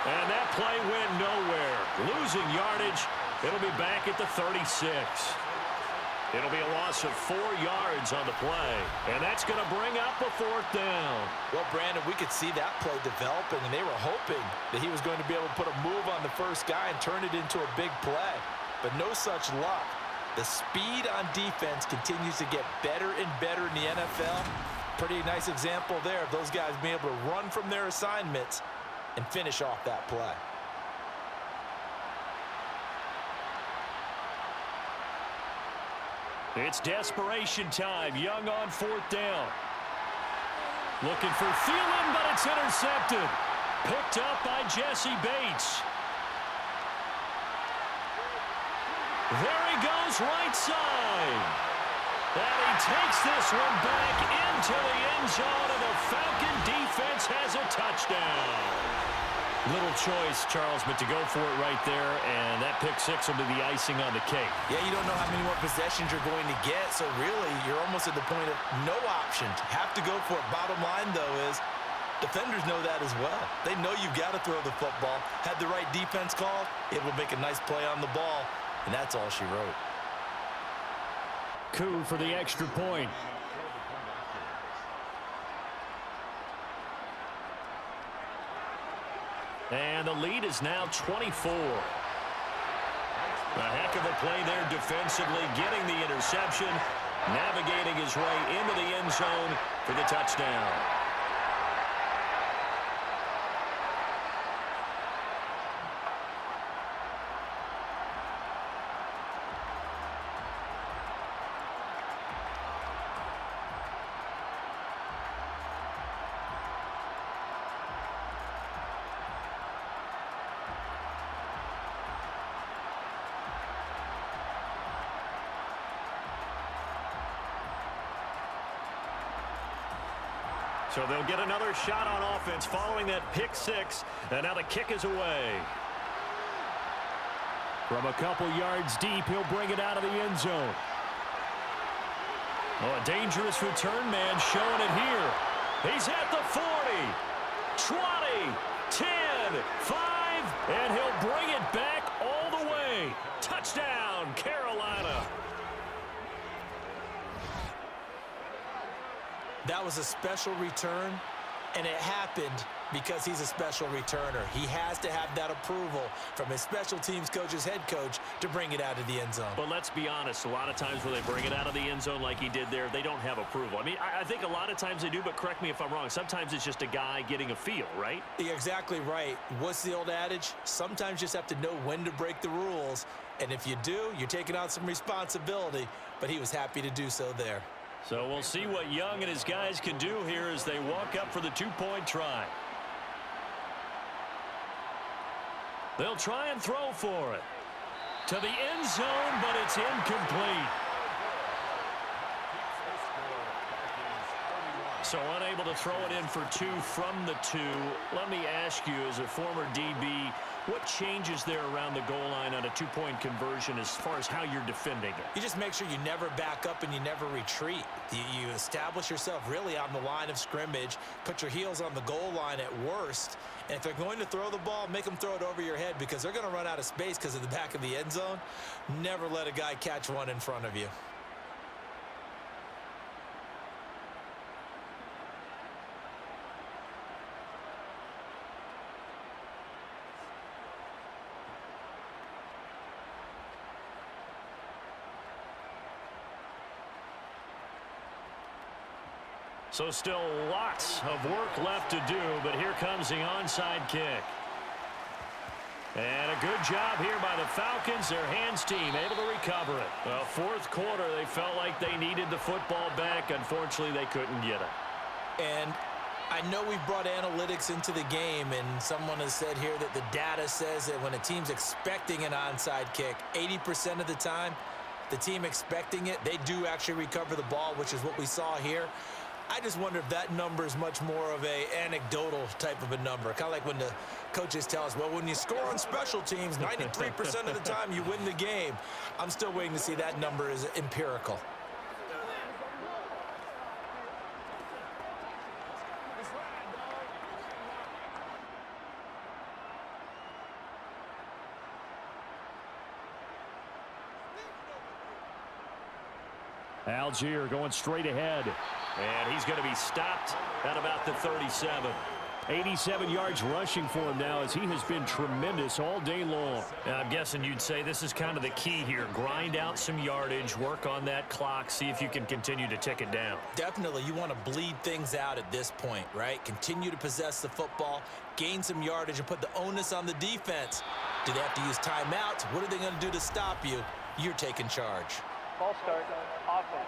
And that play went nowhere. Losing yardage. It'll be back at the 36. It'll be a loss of 4 yards on the play. And that's going to bring up a 4th down. Well, Brandon, we could see that play developing, and they were hoping that he was going to be able to put a move on the first guy and turn it into a big play. But no such luck. The speed on defense continues to get better and better in the NFL. Pretty nice example there of those guys being able to run from their assignments and finish off that play. It's desperation time. Young on 4th down. Looking for Thielen, but it's intercepted. Picked up by Jesse Bates. There he goes, right side. And he takes this one back into the end zone, and the Falcon defense has a touchdown. Little choice, Charles, but to go for it right there, and that pick 6 will be the icing on the cake. Yeah, you don't know how many more possessions you're going to get, so really you're almost at the point of no options. Have to go for it. Bottom line, though, is defenders know that as well. They know you've got to throw the football. Had the right defense called, it will make a nice play on the ball, and that's all she wrote. Coup for the extra point. And the lead is now 24. A heck of a play there defensively, getting the interception, navigating his way into the end zone for the touchdown. So they'll get another shot on offense following that pick 6, and now the kick is away. From a couple yards deep, he'll bring it out of the end zone. Oh, a dangerous return man showing it here. He's at the 40, 20, 10, 5, and he'll bring it back all the way. Touchdown, Carolina. That was a special return, and it happened because he's a special returner. He has to have that approval from his special teams coach, his head coach, to bring it out of the end zone. But let's be honest, a lot of times when they bring it out of the end zone like he did there, they don't have approval. I mean, I think a lot of times they do, but correct me if I'm wrong. Sometimes it's just a guy getting a feel, right? You're exactly right. What's the old adage? Sometimes you just have to know when to break the rules, and if you do, you're taking on some responsibility, but he was happy to do so there. So we'll see what Young and his guys can do here as they walk up for the 2-point try. They'll try and throw for it. To the end zone, but it's incomplete. So unable to throw it in for 2 from the 2. Let me ask you, as a former DB, what changes there around the goal line on a 2-point conversion as far as how you're defending it? You just make sure you never back up and you never retreat. You establish yourself really on the line of scrimmage, put your heels on the goal line at worst, and if they're going to throw the ball, make them throw it over your head because they're going to run out of space because of the back of the end zone. Never let a guy catch one in front of you. So still lots of work left to do, but here comes the onside kick. And a good job here by the Falcons, their hands team, able to recover it. Well, 4th quarter, they felt like they needed the football back. Unfortunately, they couldn't get it. And I know we've brought analytics into the game, and someone has said here that the data says that when a team's expecting an onside kick, 80% of the time, the team expecting it, they do actually recover the ball, which is what we saw here. I just wonder if that number is much more of a anecdotal type of a number. Kind of like when the coaches tell us, well, when you score on special teams, 93% of the time you win the game. I'm still waiting to see that number is empirical. Algier going straight ahead. And he's going to be stopped at about the 37. 87 yards rushing for him now as he has been tremendous all day long. I'm guessing you'd say this is kind of the key here. Grind out some yardage, work on that clock, see if you can continue to tick it down. Definitely, you want to bleed things out at this point, right? Continue to possess the football, gain some yardage, and put the onus on the defense. Do they have to use timeouts? What are they going to do to stop you? You're taking charge. Ball start, offense.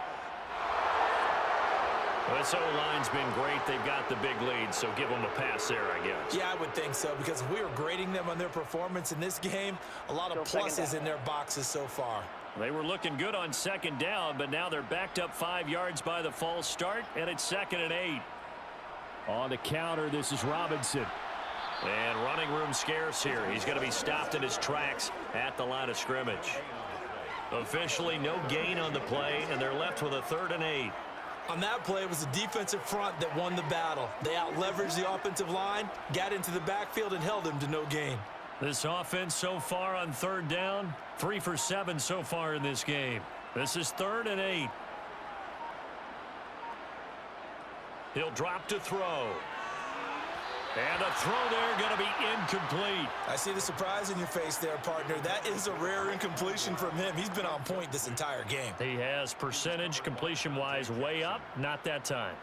Well, this O-line's been great. They've got the big lead, so give them a pass there, I guess. Yeah, I would think so, because if we were grading them on their performance in this game, a lot of pluses in their boxes so far. They were looking good on second down, but now they're backed up 5 yards by the false start, and it's 2nd and 8. On the counter, this is Robinson. And running room scarce here. He's going to be stopped in his tracks at the line of scrimmage. Officially, no gain on the play, and they're left with a 3rd and 8. On that play, it was the defensive front that won the battle. They out-leveraged the offensive line, got into the backfield, and held them to no gain. This offense so far on 3rd down, 3 for 7 so far in this game. This is 3rd and 8. He'll drop to throw. And a throw there going to be incomplete. I see the surprise in your face there, partner. That is a rare incompletion from him. He's been on point this entire game. He has percentage completion-wise way up, not that time.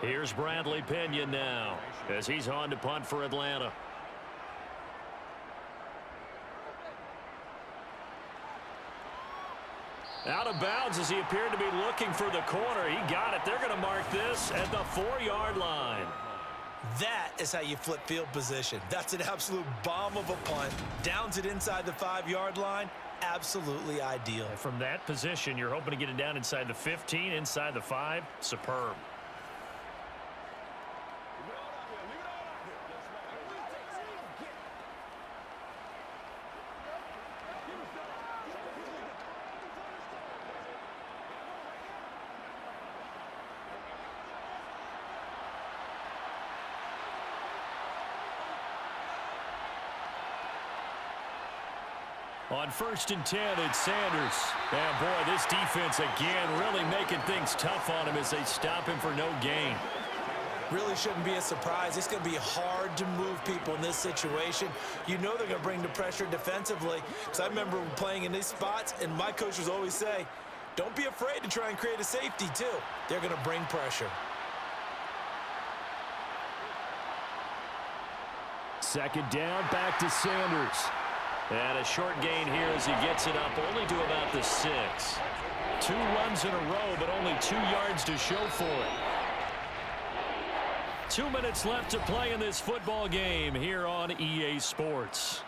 Here's Bradley Pinion now as he's on to punt for Atlanta. Out of bounds as he appeared to be looking for the corner. He got it. They're going to mark this at the 4-yard line. That is how you flip field position. That's an absolute bomb of a punt. Downs it inside the 5-yard line. Absolutely ideal. From that position, you're hoping to get it down inside the 15, inside the 5. Superb. On 1st and 10, it's Sanders. And boy, this defense again really making things tough on him as they stop him for no gain. Really shouldn't be a surprise. It's going to be hard to move people in this situation. You know they're going to bring the pressure defensively. Because I remember playing in these spots, and my coaches always say, don't be afraid to try and create a safety, too. They're going to bring pressure. 2nd down, back to Sanders. And a short gain here as he gets it up only to about the 6. 2 runs in a row, but only 2 yards to show for it. 2 minutes left to play in this football game here on EA Sports.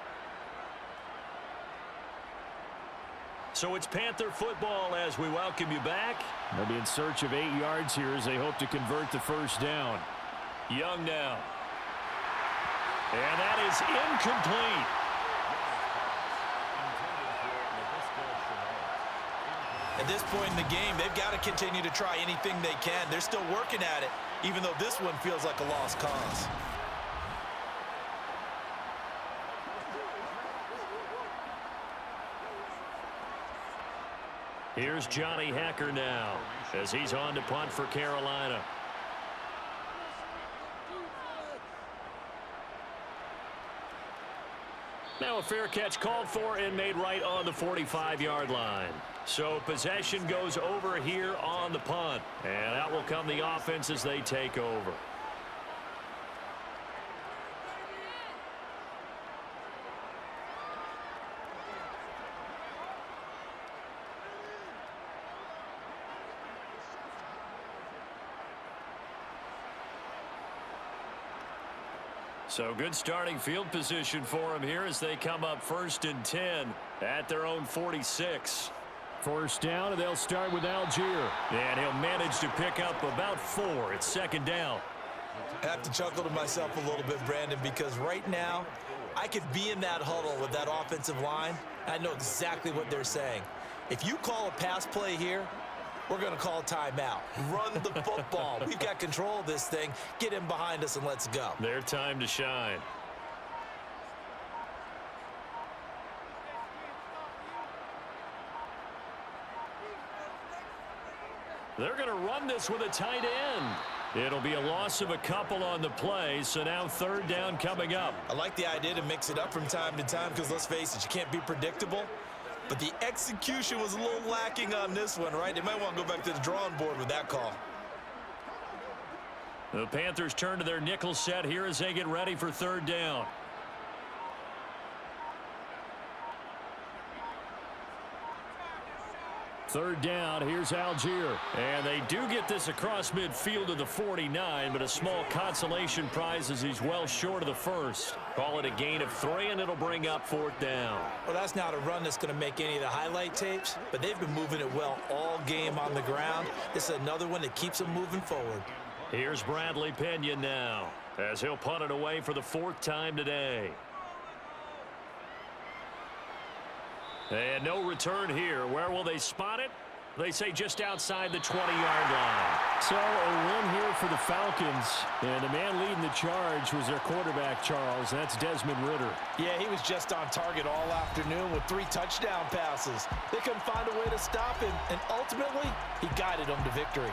So it's Panther football as we welcome you back. They'll be in search of 8 yards here as they hope to convert the 1st down. Young now. And that is incomplete. At this point in the game, they've got to continue to try anything they can. They're still working at it, even though this one feels like a lost cause. Here's Johnny Hacker now as he's on to punt for Carolina. Now a fair catch called for and made right on the 45-yard line. So possession goes over here on the punt. And out will come the offense as they take over. So good starting field position for him here as they come up 1st and 10 at their own 46. First down, and they'll start with Algier. And he'll manage to pick up about 4 at 2nd down. I have to chuckle to myself a little bit, Brandon, because right now I could be in that huddle with that offensive line. I know exactly what they're saying. If you call a pass play here, we're going to call a timeout. Run the football. We've got control of this thing. Get him behind us and let's go. Their time to shine. They're going to run this with a tight end. It'll be a loss of a couple on the play, so now 3rd down coming up. I like the idea to mix it up from time to time because, let's face it, you can't be predictable. But the execution was a little lacking on this one, right? They might want to go back to the drawing board with that call. The Panthers turn to their nickel set here as they get ready for 3rd down. Third down, here's Algier. And they do get this across midfield to the 49, but a small consolation prize as he's well short of the first. Call it a gain of 3, and it'll bring up 4th down. Well, that's not a run that's going to make any of the highlight tapes, but they've been moving it well all game on the ground. This is another one that keeps them moving forward. Here's Bradley Pinion now as he'll punt it away for the 4th time today. And no return here. Where will they spot it? They say just outside the 20-yard line. So a win here for the Falcons. And the man leading the charge was their quarterback, Charles. That's Desmond Ridder. Yeah, he was just on target all afternoon with 3 touchdown passes. They couldn't find a way to stop him, and ultimately, he guided them to victory.